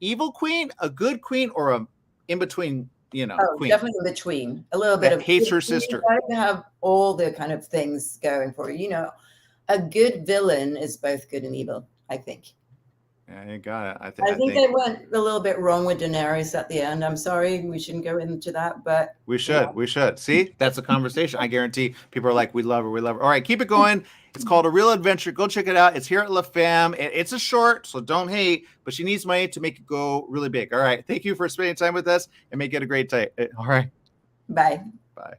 evil queen, a good queen, or a in between? Queen? Definitely in between. A little bit of hates her sister. You got to have all the kind of things going for you. A good villain is both good and evil, I think. Yeah, you got it. I think they went a little bit wrong with Daenerys at the end. I'm sorry, we shouldn't go into that, but we should. See, that's a conversation. I guarantee people are like, we love her. All right, keep it going. It's called A Real Adventure. Go check it out. It's here at La Femme. It's a short, so don't hate, but she needs money to make it go really big. All right. Thank you for spending time with us and make it a great day. All right. Bye. Bye.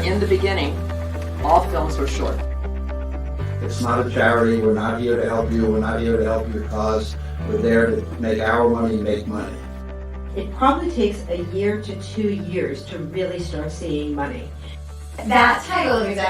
In the beginning, all films were short. It's not a charity. We're not here to help you. We're not here to help your cause. We're there to make our money make money. It probably takes a year to 2 years to really start seeing money. That title of executive